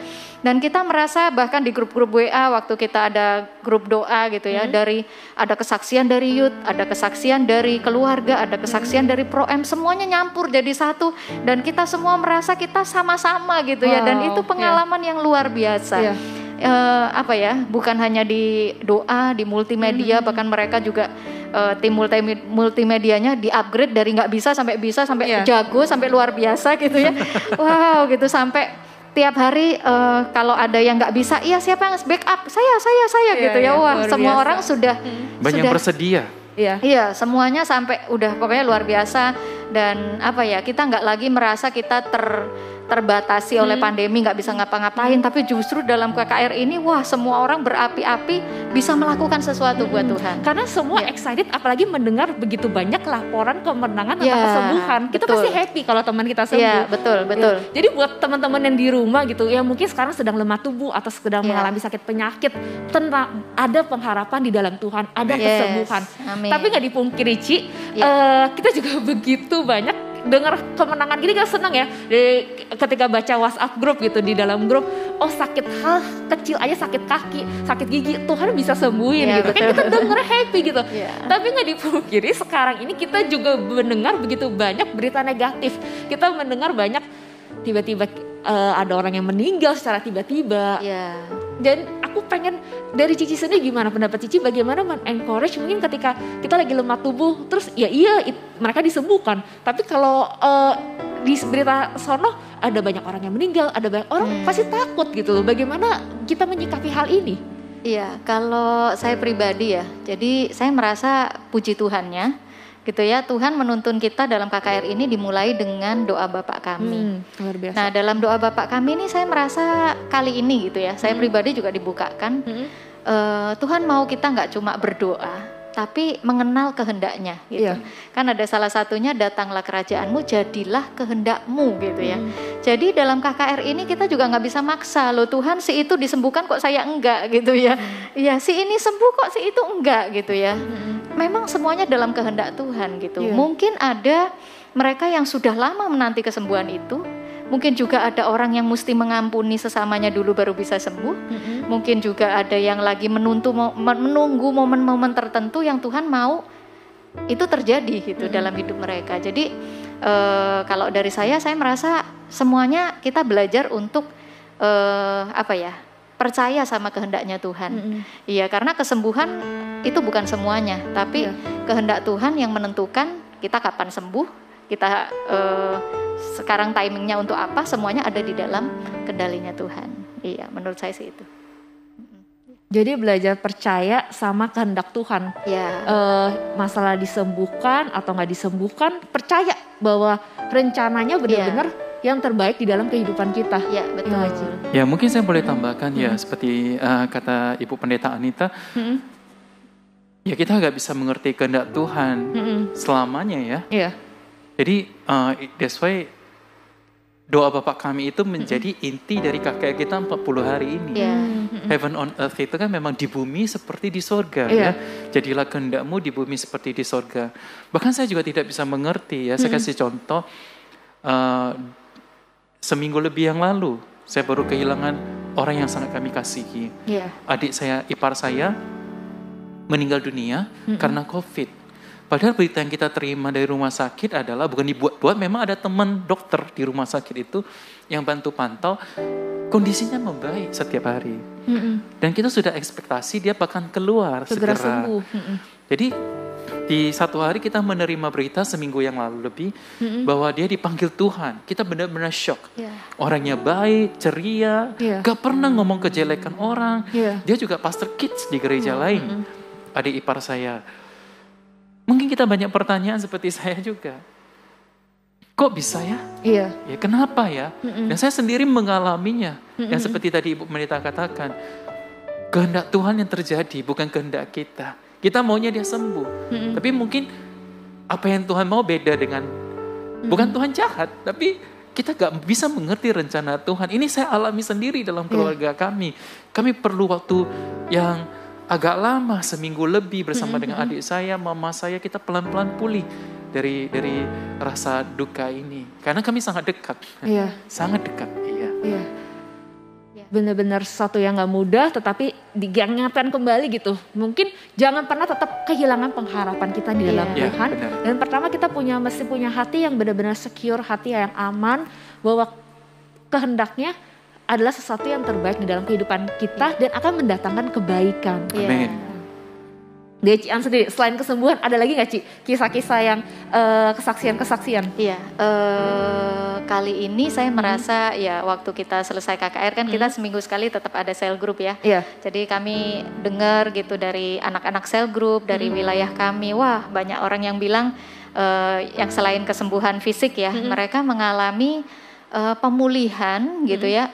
Dan kita merasa bahkan di grup-grup WA waktu kita ada grup doa gitu ya, dari ada kesaksian dari youth, ada kesaksian dari keluarga, ada kesaksian dari Pro-M, semuanya nyampur jadi satu, dan kita semua merasa kita sama-sama gitu ya. Dan itu pengalaman yang luar biasa. Bukan hanya di doa, di multimedia, bahkan mereka juga tim multimedianya di-upgrade dari nggak bisa sampai jago, sampai luar biasa gitu ya. Wow gitu, sampai tiap hari kalau ada yang nggak bisa, iya siapa yang backup? Saya gitu ya. Wah semua orang sudah banyak bersedia. Iya, semuanya sampai udah pokoknya luar biasa. Dan kita nggak lagi merasa kita terbatasi oleh pandemi, nggak bisa ngapa-ngapain, tapi justru dalam KKR ini wah semua orang berapi-api bisa melakukan sesuatu buat Tuhan. Karena semua excited, apalagi mendengar begitu banyak laporan kemenangan atau kesembuhan. Kita pasti happy kalau teman kita sembuh. Iya, betul. Jadi buat teman-teman yang di rumah gitu ya, mungkin sekarang sedang lemah tubuh atau sedang mengalami sakit penyakit, tenang, ada pengharapan di dalam Tuhan, ada kesembuhan. Amin. Tapi nggak dipungkiri Ci, kita juga begitu banyak dengar kemenangan gini, kan senang ya ketika baca WhatsApp grup gitu, di dalam grup sakit hal kecil aja, sakit kaki, sakit gigi, Tuhan bisa sembuhin gitu. Kan kita denger happy gitu. Tapi nggak dipungkiri sekarang ini kita juga mendengar begitu banyak berita negatif. Kita mendengar banyak tiba-tiba ada orang yang meninggal secara tiba-tiba. Dan aku pengen dari Cici sendiri, gimana pendapat Cici, bagaimana men-encourage mungkin ketika kita lagi lemah tubuh, terus mereka disembuhkan, tapi kalau di berita sono ada banyak orang yang meninggal, ada banyak orang pasti takut gitu. Bagaimana kita menyikapi hal ini? Iya, kalau saya pribadi ya, jadi saya merasa puji Tuhannya gitu ya, Tuhan menuntun kita dalam KKR ini dimulai dengan doa Bapak kami. Luar biasa. Nah dalam doa Bapak kami ini saya merasa kali ini gitu ya, saya pribadi juga dibukakan. Tuhan mau kita nggak cuma berdoa, tapi mengenal kehendaknya gitu. Iya. Kan ada salah satunya datanglah kerajaanmu, jadilah kehendakmu gitu ya. Jadi dalam KKR ini kita juga nggak bisa maksa, loh Tuhan si itu disembuhkan kok saya enggak gitu ya. Iya, si ini sembuh kok si itu enggak gitu ya. Memang semuanya dalam kehendak Tuhan gitu. Iya. Mungkin ada mereka yang sudah lama menanti kesembuhan itu. Mungkin juga ada orang yang mesti mengampuni sesamanya dulu baru bisa sembuh. Mungkin juga ada yang lagi menunggu momen-momen tertentu yang Tuhan mau itu terjadi gitu dalam hidup mereka. Jadi kalau dari saya merasa semuanya kita belajar untuk percaya sama kehendaknya Tuhan. Iya, karena kesembuhan itu bukan semuanya, tapi kehendak Tuhan yang menentukan kita kapan sembuh, kita sekarang timingnya untuk apa, semuanya ada di dalam kendalinya Tuhan. Iya, menurut saya sih itu. Jadi belajar percaya sama kehendak Tuhan. Ya. Masalah disembuhkan atau nggak disembuhkan, percaya bahwa rencananya benar-benar yang terbaik di dalam kehidupan kita. Ya, betul. Ya, mungkin saya boleh tambahkan ya, seperti kata Ibu Pendeta Anita, ya kita nggak bisa mengerti kehendak Tuhan selamanya ya. Iya. Jadi that's why doa Bapak kami itu menjadi inti dari KKR kita 40 hari ini. Heaven on earth itu kan memang di bumi seperti di sorga ya. Jadilah kehendakmu di bumi seperti di sorga. Bahkan saya juga tidak bisa mengerti ya. Saya kasih contoh, seminggu lebih yang lalu saya baru kehilangan orang yang sangat kami kasihi. Adik saya, ipar saya meninggal dunia karena COVID. Padahal berita yang kita terima dari rumah sakit adalah bukan dibuat-buat, memang ada teman dokter di rumah sakit itu yang bantu pantau, kondisinya membaik setiap hari. Dan kita sudah ekspektasi dia bahkan keluar segera. Sembuh. Jadi di satu hari kita menerima berita seminggu yang lalu lebih bahwa dia dipanggil Tuhan. Kita benar-benar shock. Orangnya baik, ceria, gak pernah ngomong kejelekan orang. Dia juga pastor kids di gereja lain. Adik ipar saya. Mungkin kita banyak pertanyaan seperti saya juga. Kok bisa ya? Iya. Ya kenapa ya? Dan saya sendiri mengalaminya. Yang seperti tadi Ibu Pendeta katakan. Kehendak Tuhan yang terjadi, bukan kehendak kita. Kita maunya dia sembuh. Tapi mungkin apa yang Tuhan mau beda dengan... Bukan Tuhan jahat, tapi kita gak bisa mengerti rencana Tuhan. Ini saya alami sendiri dalam keluarga kami. Kami perlu waktu yang... agak lama, seminggu lebih bersama dengan adik saya, mama saya, kita pelan-pelan pulih dari rasa duka ini. Karena kami sangat dekat. Sangat dekat, iya. Benar-benar sesuatu yang gak mudah, tetapi diingatkan kembali gitu. Mungkin jangan pernah tetap kehilangan pengharapan kita di dalam Tuhan. Dan pertama kita mesti punya hati yang benar-benar secure, hati yang aman, bahwa kehendaknya adalah sesuatu yang terbaik di dalam kehidupan kita dan akan mendatangkan kebaikan. Amin. Dari Cian sendiri, selain kesembuhan ada lagi nggak Ci kisah-kisah yang kesaksian-kesaksian? Iya, kali ini saya merasa ya waktu kita selesai KKR kan kita seminggu sekali tetap ada cell group ya. Jadi kami dengar gitu dari anak-anak cell group dari wilayah kami, wah banyak orang yang bilang yang selain kesembuhan fisik ya, mereka mengalami pemulihan gitu ya,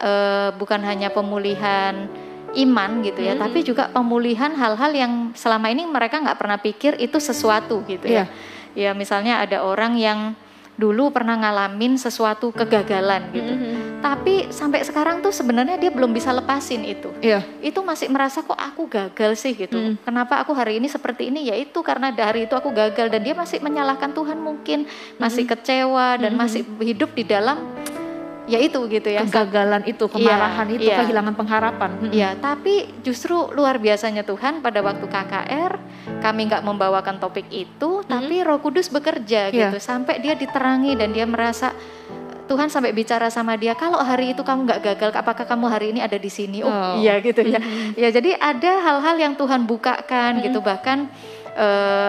bukan hanya pemulihan iman gitu ya, tapi juga pemulihan hal-hal yang selama ini mereka nggak pernah pikir itu sesuatu gitu ya. Ya misalnya ada orang yang dulu pernah ngalamin sesuatu kegagalan gitu, tapi sampai sekarang tuh sebenarnya dia belum bisa lepasin itu. Itu masih merasa kok aku gagal sih gitu. Kenapa aku hari ini seperti ini? Ya itu karena dari itu aku gagal, dan dia masih menyalahkan Tuhan mungkin, masih kecewa dan masih hidup di dalam ya itu gitu ya, kegagalan itu, kemarahan itu, kehilangan pengharapan. Tapi justru luar biasanya Tuhan pada waktu KKR kami nggak membawakan topik itu, tapi Roh Kudus bekerja gitu sampai dia diterangi dan dia merasa Tuhan sampai bicara sama dia, kalau hari itu kamu nggak gagal, apakah kamu hari ini ada di sini? Iya gitu ya. Ya jadi ada hal-hal yang Tuhan bukakan gitu, bahkan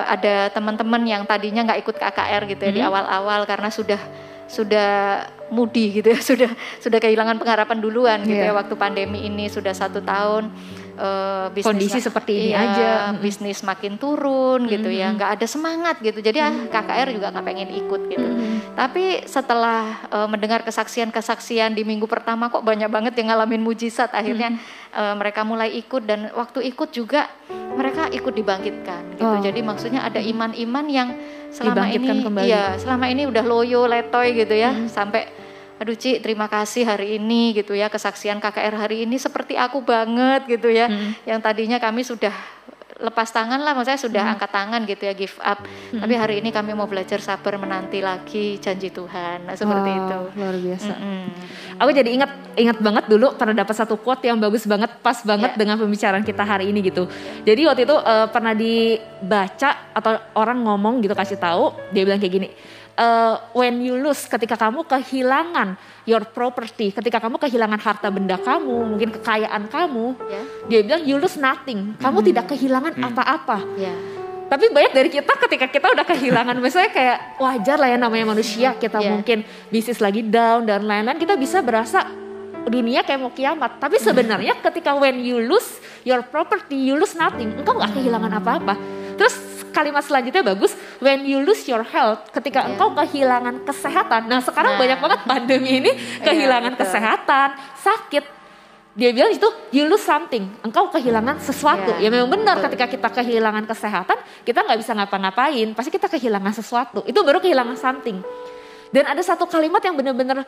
ada teman-teman yang tadinya nggak ikut KKR gitu ya di awal-awal karena sudah mudi gitu ya, sudah kehilangan pengharapan duluan gitu ya waktu pandemi ini, sudah 1 tahun bisnis kondisi seperti ini aja, bisnis makin turun gitu ya, nggak ada semangat gitu, jadi KKR juga nggak pengen ikut gitu. Tapi setelah mendengar kesaksian di minggu pertama kok banyak banget yang ngalamin mujizat, akhirnya mereka mulai ikut, dan waktu ikut juga mereka ikut dibangkitkan gitu. Jadi maksudnya ada iman-iman yang selama Dibangkitkan ini kembali. selama ini udah loyo letoy gitu ya, sampai aduh Ci, terima kasih hari ini gitu ya, kesaksian KKR hari ini seperti aku banget gitu ya. Yang tadinya kami sudah lepas tangan lah, maksudnya sudah angkat tangan gitu ya, give up. Tapi hari ini kami mau belajar sabar menanti lagi janji Tuhan. Nah, seperti itu. Luar biasa. Aku jadi ingat banget dulu pernah dapat satu quote yang bagus banget, pas banget dengan pembicaraan kita hari ini gitu. Jadi waktu itu pernah dibaca atau orang ngomong gitu, kasih tahu, dia bilang kayak gini. When you lose, ketika kamu kehilangan your property, ketika kamu kehilangan harta benda kamu, mungkin kekayaan kamu, dia bilang you lose nothing, kamu tidak kehilangan apa-apa. Tapi banyak dari kita ketika kita udah kehilangan, misalnya kayak wajar lah ya, namanya manusia, kita mungkin bisnis lagi down dan lain-lain, kita bisa berasa dunia kayak mau kiamat. Tapi sebenarnya ketika when you lose your property, you lose nothing, engkau gak kehilangan apa-apa. Terus kalimat selanjutnya bagus, when you lose your health, ketika engkau kehilangan kesehatan. Nah sekarang banyak banget pandemi ini kehilangan kesehatan, sakit. Dia bilang itu you lose something, engkau kehilangan sesuatu. Ya memang benar, ketika kita kehilangan kesehatan, kita gak bisa ngapa-ngapain, pasti kita kehilangan sesuatu. Itu baru kehilangan something. Dan ada satu kalimat yang benar-benar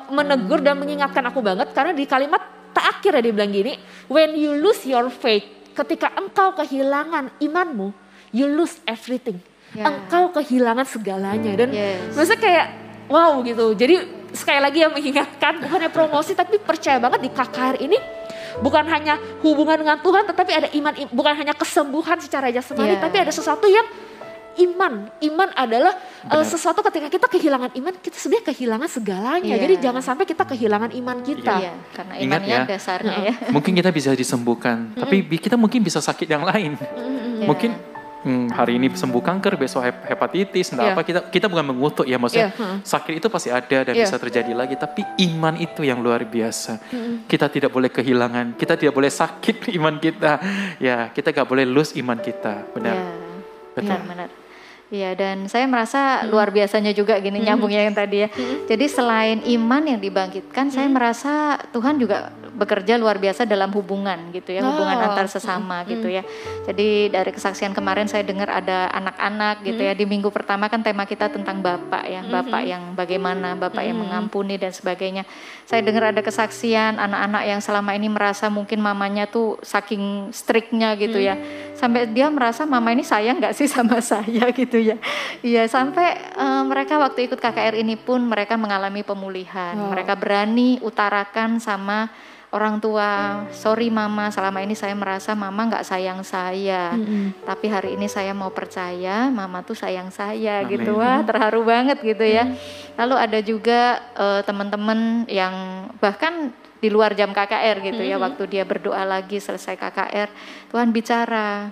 menegur dan mengingatkan aku banget, karena di kalimat terakhir dia bilang gini, when you lose your faith, ketika engkau kehilangan imanmu, you lose everything. Engkau kehilangan segalanya. Dan maksudnya kayak wow gitu. Jadi sekali lagi yang mengingatkan, bukannya promosi, tapi percaya banget di KKR ini bukan hanya hubungan dengan Tuhan, tetapi ada iman, bukan hanya kesembuhan secara jasmani, tapi ada sesuatu yang iman. Iman adalah sesuatu ketika kita kehilangan iman, kita sebenarnya kehilangan segalanya. Jadi jangan sampai kita kehilangan iman kita. Karena Ingat imannya ya, dasarnya ya. Mungkin kita bisa disembuhkan, tapi kita mungkin bisa sakit yang lain. Mungkin hari ini sembuh kanker, besok hepatitis, apa, kita bukan mengutuk ya, maksudnya sakit itu pasti ada dan bisa terjadi lagi, tapi iman itu yang luar biasa. Kita tidak boleh kehilangan, kita tidak boleh sakit iman kita. Ya, kita gak boleh lose iman kita. Benar. Benar. Iya, dan saya merasa luar biasanya juga gini, nyambungnya yang tadi ya. Jadi selain iman yang dibangkitkan, saya merasa Tuhan juga bekerja luar biasa dalam hubungan gitu ya, hubungan antar sesama gitu ya. Jadi dari kesaksian kemarin saya dengar ada anak-anak gitu ya, di minggu pertama kan tema kita tentang Bapak ya, Bapak yang bagaimana, Bapak yang mengampuni dan sebagainya. Saya dengar ada kesaksian anak-anak yang selama ini merasa mungkin mamanya tuh saking striknya gitu ya, sampai dia merasa mama ini sayang gak sih sama saya gitu ya. Iya, sampai mereka waktu ikut KKR ini pun mereka mengalami pemulihan. Mereka berani utarakan sama orang tua, sorry mama, selama ini saya merasa mama gak sayang saya, tapi hari ini saya mau percaya mama tuh sayang saya. Amin. Gitu. Wah, terharu banget gitu ya. Lalu ada juga teman-teman yang bahkan di luar jam KKR gitu ya, waktu dia berdoa lagi selesai KKR, Tuhan bicara,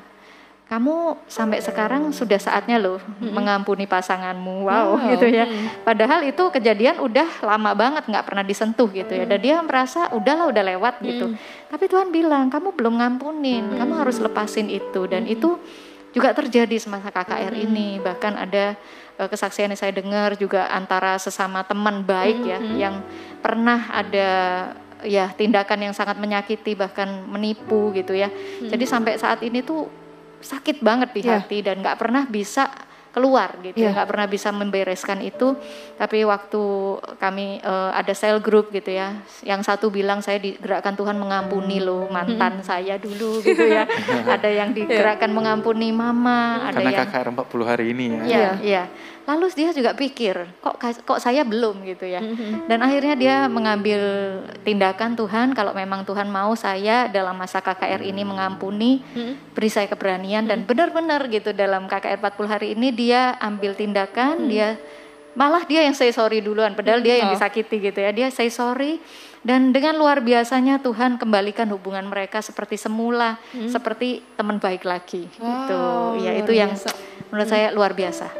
kamu sampai sekarang sudah saatnya loh mengampuni pasanganmu. Wow gitu ya. Padahal itu kejadian udah lama banget, gak pernah disentuh gitu ya. Dan dia merasa udah lewat gitu. Tapi Tuhan bilang, kamu belum ngampunin, kamu harus lepasin itu. Dan itu juga terjadi semasa KKR ini. Bahkan ada kesaksian yang saya dengar juga antara sesama teman baik ya, yang pernah ada ya tindakan yang sangat menyakiti, bahkan menipu gitu ya. Jadi sampai saat ini tuh sakit banget di hati dan gak pernah bisa keluar gitu, gak pernah bisa membereskan itu. Tapi waktu kami ada cell group gitu ya, yang satu bilang saya digerakkan Tuhan mengampuni loh mantan saya dulu gitu ya. Ada yang digerakkan mengampuni mama, ada karena yang KKR 40 hari ini ya. Iya. Lalu dia juga pikir, kok saya belum gitu ya. Dan akhirnya dia mengambil tindakan, Tuhan kalau memang Tuhan mau saya dalam masa KKR ini mengampuni, beri saya keberanian. Dan benar-benar gitu dalam KKR 40 hari ini dia ambil tindakan, malah dia yang say sorry duluan, padahal dia yang disakiti gitu ya. Dia say sorry, dan dengan luar biasanya Tuhan kembalikan hubungan mereka seperti semula, seperti teman baik lagi gitu. Ya itu yang menurut saya luar biasa.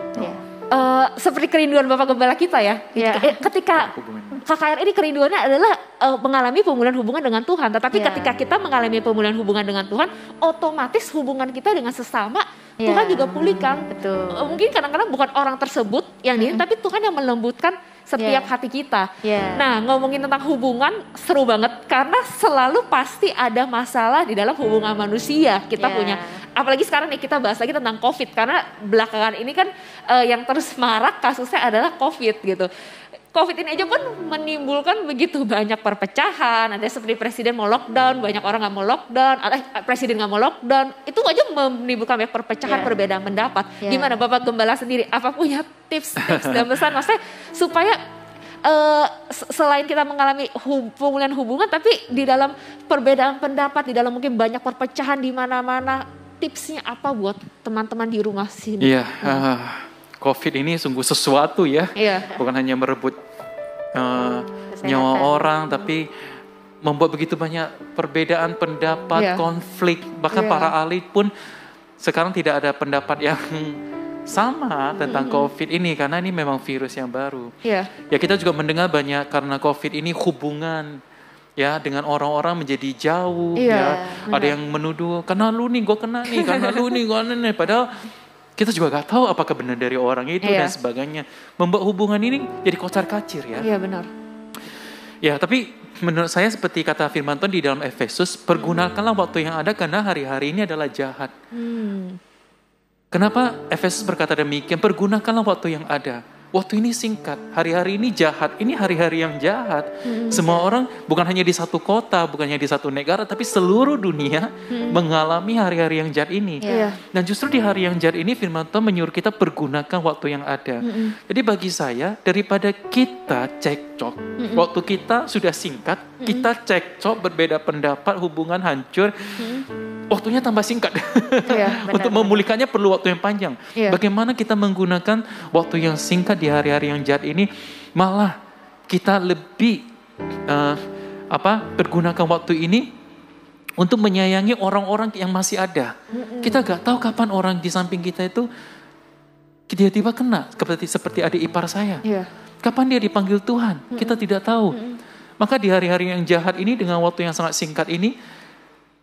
Seperti kerinduan Bapak Gembala kita ya. Ketika KKR ini kerinduannya adalah mengalami pemulihan hubungan dengan Tuhan. Tetapi ketika kita mengalami pemulihan hubungan dengan Tuhan, otomatis hubungan kita dengan sesama Tuhan juga pulihkan. Betul. Mungkin kadang-kadang bukan orang tersebut yang tapi Tuhan yang melembutkan setiap hati kita. Yeah. Nah, ngomongin tentang hubungan seru banget karena selalu pasti ada masalah di dalam hubungan manusia kita punya. Apalagi sekarang nih kita bahas lagi tentang COVID karena belakangan ini kan yang terus marak kasusnya adalah COVID gitu. COVID ini aja pun menimbulkan begitu banyak perpecahan. Ada seperti presiden mau lockdown, banyak orang nggak mau lockdown, presiden nggak mau lockdown. Itu aja menimbulkan banyak perpecahan, perbedaan pendapat. Gimana Bapak Gembala sendiri? Apa punya tips dan pesan maksudnya supaya selain kita mengalami pemulihan hubungan, tapi di dalam perbedaan pendapat, di dalam mungkin banyak perpecahan di mana-mana, tipsnya apa buat teman-teman di rumah sini? Iya, COVID ini sungguh sesuatu ya, bukan hanya merebut nyawa orang, tapi membuat begitu banyak perbedaan pendapat, konflik, bahkan para ahli pun sekarang tidak ada pendapat yang sama tentang COVID ini karena ini memang virus yang baru. Ya kita juga mendengar banyak karena COVID ini hubungan ya dengan orang-orang menjadi jauh. Ada yang menuduh karena lu nih gue kena nih, karena lu nih gue nih, padahal kita juga gak tahu apakah benar dari orang itu dan sebagainya. Membuat hubungan ini jadi kocar-kacir ya. Iya benar. Ya tapi menurut saya seperti kata firman Tuhan di dalam Efesus, pergunakanlah waktu yang ada karena hari-hari ini adalah jahat. Kenapa Efesus berkata demikian? Pergunakanlah waktu yang ada. Waktu ini singkat, hari-hari ini jahat, ini hari-hari yang jahat. Semua orang bukan hanya di satu kota, bukan hanya di satu negara, tapi seluruh dunia mengalami hari-hari yang jahat ini. Dan justru di hari yang jahat ini firman Tuhan menyuruh kita pergunakan waktu yang ada. Jadi bagi saya, daripada kita cekcok, waktu kita sudah singkat, kita cekcok, berbeda pendapat, hubungan hancur, waktunya tambah singkat. Untuk memulihkannya perlu waktu yang panjang. Bagaimana kita menggunakan waktu yang singkat di hari-hari yang jahat ini, malah kita lebih pergunakan waktu ini untuk menyayangi orang-orang yang masih ada. Kita gak tahu kapan orang di samping kita itu tiba-tiba kena, seperti adik ipar saya. Kapan dia dipanggil Tuhan, kita tidak tahu. Maka di hari-hari yang jahat ini dengan waktu yang sangat singkat ini,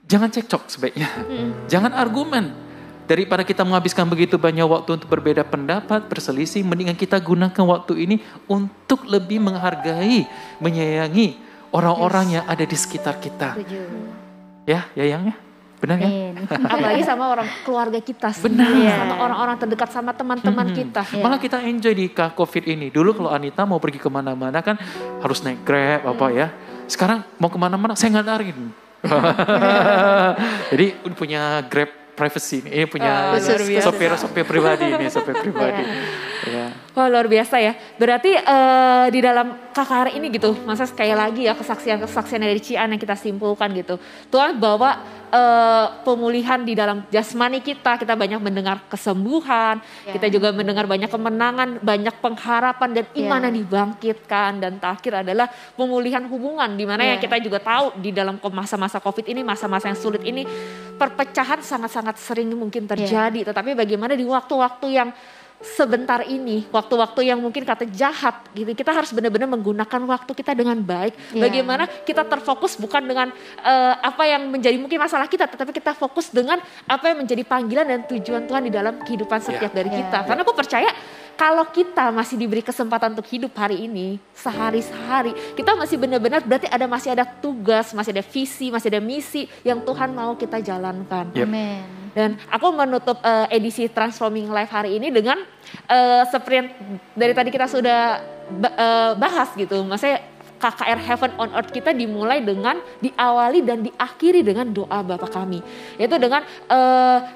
jangan cekcok sebaiknya. Jangan argumen. Daripada kita menghabiskan begitu banyak waktu untuk berbeda pendapat, berselisih, mendingan kita gunakan waktu ini untuk lebih menghargai, menyayangi orang-orang yang ada di sekitar kita. Ya, Yayang ya? Benar ya? Apalagi sama orang keluarga kita sendiri. Benar. Sama orang-orang terdekat, sama teman-teman kita. Malah kita enjoy di COVID ini. Dulu kalau Anita mau pergi kemana-mana kan harus naik Grab apa ya. Sekarang mau kemana-mana saya ngadarin. Jadi punya Grab privacy ini, punya sopir pribadi ini, sopir pribadi. Wah luar biasa ya. Berarti di dalam KKR ini gitu, masa sekali lagi ya kesaksian dari Cian yang kita simpulkan gitu. Tuhan bawa pemulihan di dalam jasmani kita banyak mendengar kesembuhan, kita juga mendengar banyak kemenangan, banyak pengharapan dan iman yang dibangkitkan, dan terakhir adalah pemulihan hubungan di mana yang kita juga tahu di dalam masa-masa COVID ini, masa-masa yang sulit ini, perpecahan sangat-sangat sering mungkin terjadi, tetapi bagaimana di waktu-waktu yang sebentar ini, waktu-waktu yang mungkin kata jahat gitu, kita harus benar-benar menggunakan waktu kita dengan baik. Bagaimana kita terfokus bukan dengan apa yang menjadi mungkin masalah kita, tetapi kita fokus dengan apa yang menjadi panggilan dan tujuan Tuhan di dalam kehidupan setiap dari kita. Karena aku percaya kalau kita masih diberi kesempatan untuk hidup hari ini, sehari-hari, kita masih benar-benar berarti masih ada tugas, masih ada visi, masih ada misi yang Tuhan mau kita jalankan. Amin. Dan aku menutup edisi Transforming Life hari ini dengan seperti yang dari tadi kita sudah bahas gitu. Maksudnya KKR Heaven on Earth kita dimulai dengan diawali dan diakhiri dengan doa Bapa kami. Yaitu dengan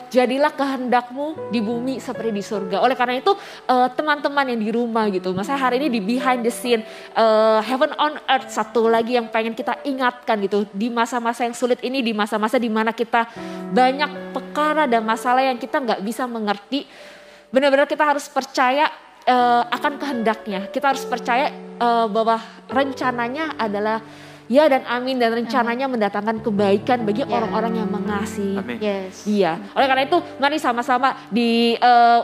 jadilah kehendakmu di bumi seperti di surga. Oleh karena itu teman-teman yang di rumah gitu. Maksudnya hari ini di behind the scene Heaven on Earth satu lagi yang pengen kita ingatkan gitu. Di masa-masa yang sulit ini, di masa-masa di mana kita banyak perkara dan masalah yang kita gak bisa mengerti. Benar-benar kita harus percaya akan kehendaknya. Kita harus percaya bahwa rencananya adalah Ya dan amin, dan rencananya mendatangkan kebaikan bagi orang-orang yang mengasihi. Amin. Yes. Iya, oleh karena itu mari sama-sama di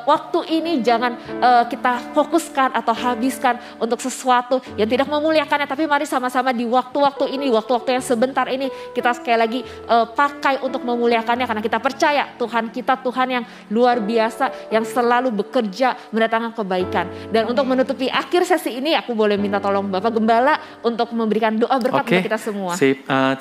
waktu ini jangan kita fokuskan atau habiskan untuk sesuatu yang tidak memuliakannya, tapi mari sama-sama di waktu-waktu ini, waktu-waktu yang sebentar ini kita sekali lagi pakai untuk memuliakannya, karena kita percaya Tuhan kita Tuhan yang luar biasa, yang selalu bekerja mendatangkan kebaikan. Dan untuk menutupi akhir sesi ini, aku boleh minta tolong Bapak Gembala untuk memberikan doa berkat untuk kita semua.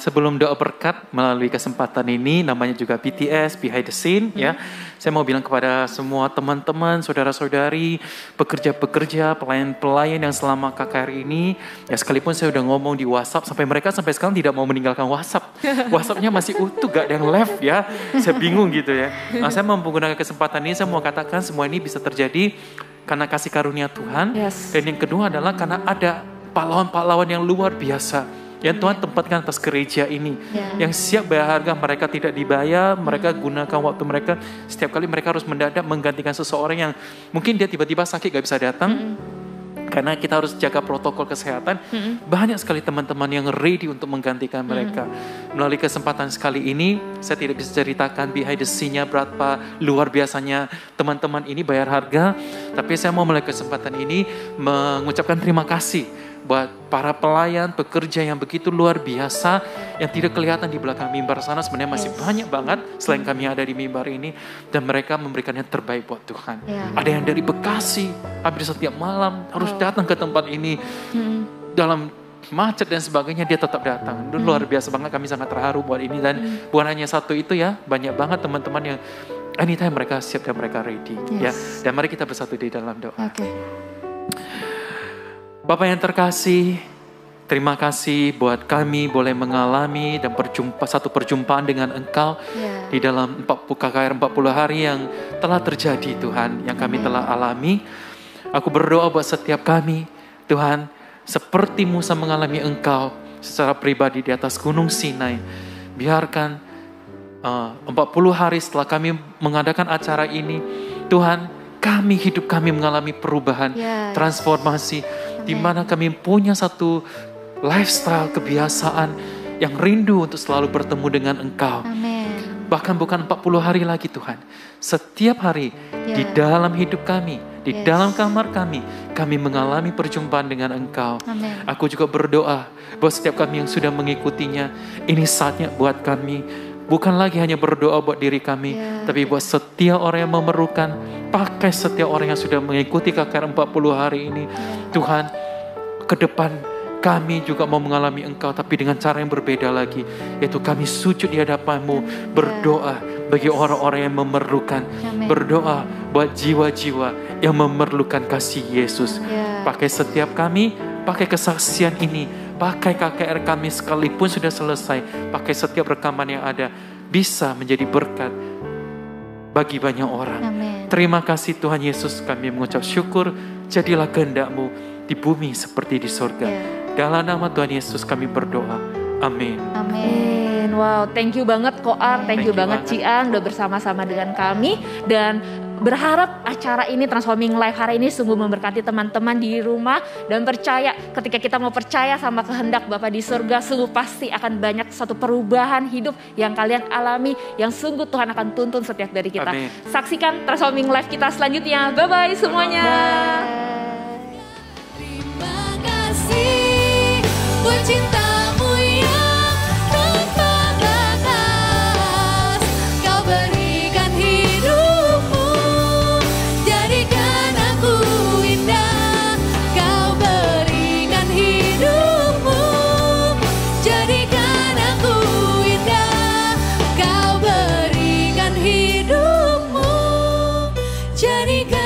Sebelum doa berkat melalui kesempatan ini, namanya juga BTS Behind the Scene ya. Saya mau bilang kepada semua teman-teman, saudara-saudari, pekerja-pekerja, pelayan-pelayan yang selama KKR ini, ya sekalipun saya udah ngomong di WhatsApp, sampai sekarang tidak mau meninggalkan WhatsApp. WhatsAppnya masih utuh, gak ada yang left ya. Saya bingung gitu ya. Nah, saya mau menggunakan kesempatan ini, saya mau katakan semua ini bisa terjadi karena kasih karunia Tuhan. Dan yang kedua adalah karena ada pahlawan-pahlawan yang luar biasa yang Tuhan tempatkan atas gereja ini, yang siap bayar harga, mereka tidak dibayar, mereka gunakan waktu mereka, setiap kali mereka harus mendadak menggantikan seseorang yang mungkin dia tiba-tiba sakit gak bisa datang, karena kita harus jaga protokol kesehatan. Banyak sekali teman-teman yang ready untuk menggantikan mereka. Melalui kesempatan sekali ini, saya tidak bisa ceritakan behind the scene-nya berapa luar biasanya teman-teman ini bayar harga, tapi saya mau melalui kesempatan ini mengucapkan terima kasih buat para pelayan, pekerja yang begitu luar biasa, yang tidak kelihatan di belakang mimbar sana. Sebenarnya masih banyak banget selain kami ada di mimbar ini, dan mereka memberikan yang terbaik buat Tuhan. Ada yang dari Bekasi, hampir setiap malam harus datang ke tempat ini, dalam macet dan sebagainya dia tetap datang. Itu luar biasa banget, kami sangat terharu buat ini. Dan bukan hanya satu itu ya, banyak banget teman-teman yang anytime mereka siap dan mereka ready. Ya. Dan mari kita bersatu di dalam doa. Bapak yang terkasih, terima kasih buat kami boleh mengalami dan satu perjumpaan dengan Engkau di dalam KKR 40 hari yang telah terjadi Tuhan, yang kami telah alami. Aku berdoa buat setiap kami, Tuhan, seperti Musa mengalami Engkau secara pribadi di atas Gunung Sinai. Biarkan 40 hari setelah kami mengadakan acara ini, Tuhan, hidup kami mengalami perubahan, transformasi, di mana kami punya satu lifestyle, kebiasaan yang rindu untuk selalu bertemu dengan Engkau. Bahkan bukan 40 hari lagi Tuhan, setiap hari di dalam hidup kami, di dalam kamar kami mengalami perjumpaan dengan Engkau. Aku juga berdoa buat setiap kami yang sudah mengikutinya, ini saatnya buat kami bukan lagi hanya berdoa buat diri kami, tapi buat setiap orang yang memerlukan, pakai setiap orang yang sudah mengikuti KKR 40 hari ini. Tuhan, ke depan kami juga mau mengalami Engkau, tapi dengan cara yang berbeda lagi, yaitu kami sujud di hadapan-Mu, berdoa bagi orang-orang yang memerlukan, berdoa buat jiwa-jiwa yang memerlukan kasih Yesus. Pakai setiap kami, pakai kesaksian ini, pakai KKR kami sekalipun sudah selesai, pakai setiap rekaman yang ada, bisa menjadi berkat bagi banyak orang. Terima kasih Tuhan Yesus, kami mengucap syukur, jadilah kehendak-Mu di bumi seperti di surga. Dalam nama Tuhan Yesus kami berdoa. Amin. Amin. Wow, thank you banget Koar, thank you banget Cian udah bersama-sama dengan kami, dan berharap acara ini Transforming Life hari ini sungguh memberkati teman-teman di rumah, dan percaya ketika kita mau percaya sama kehendak Bapa di surga, sungguh pasti akan banyak satu perubahan hidup yang kalian alami, yang sungguh Tuhan akan tuntun setiap dari kita. Amin. Saksikan Transforming Life kita selanjutnya. Bye-bye semuanya. Terima kasih buat cinta-Mu yang tanpa batas. Kau berikan hidupmu, jadikan aku indah. Kau berikan hidupmu, jadikan aku indah. Kau berikan hidupmu, jadikan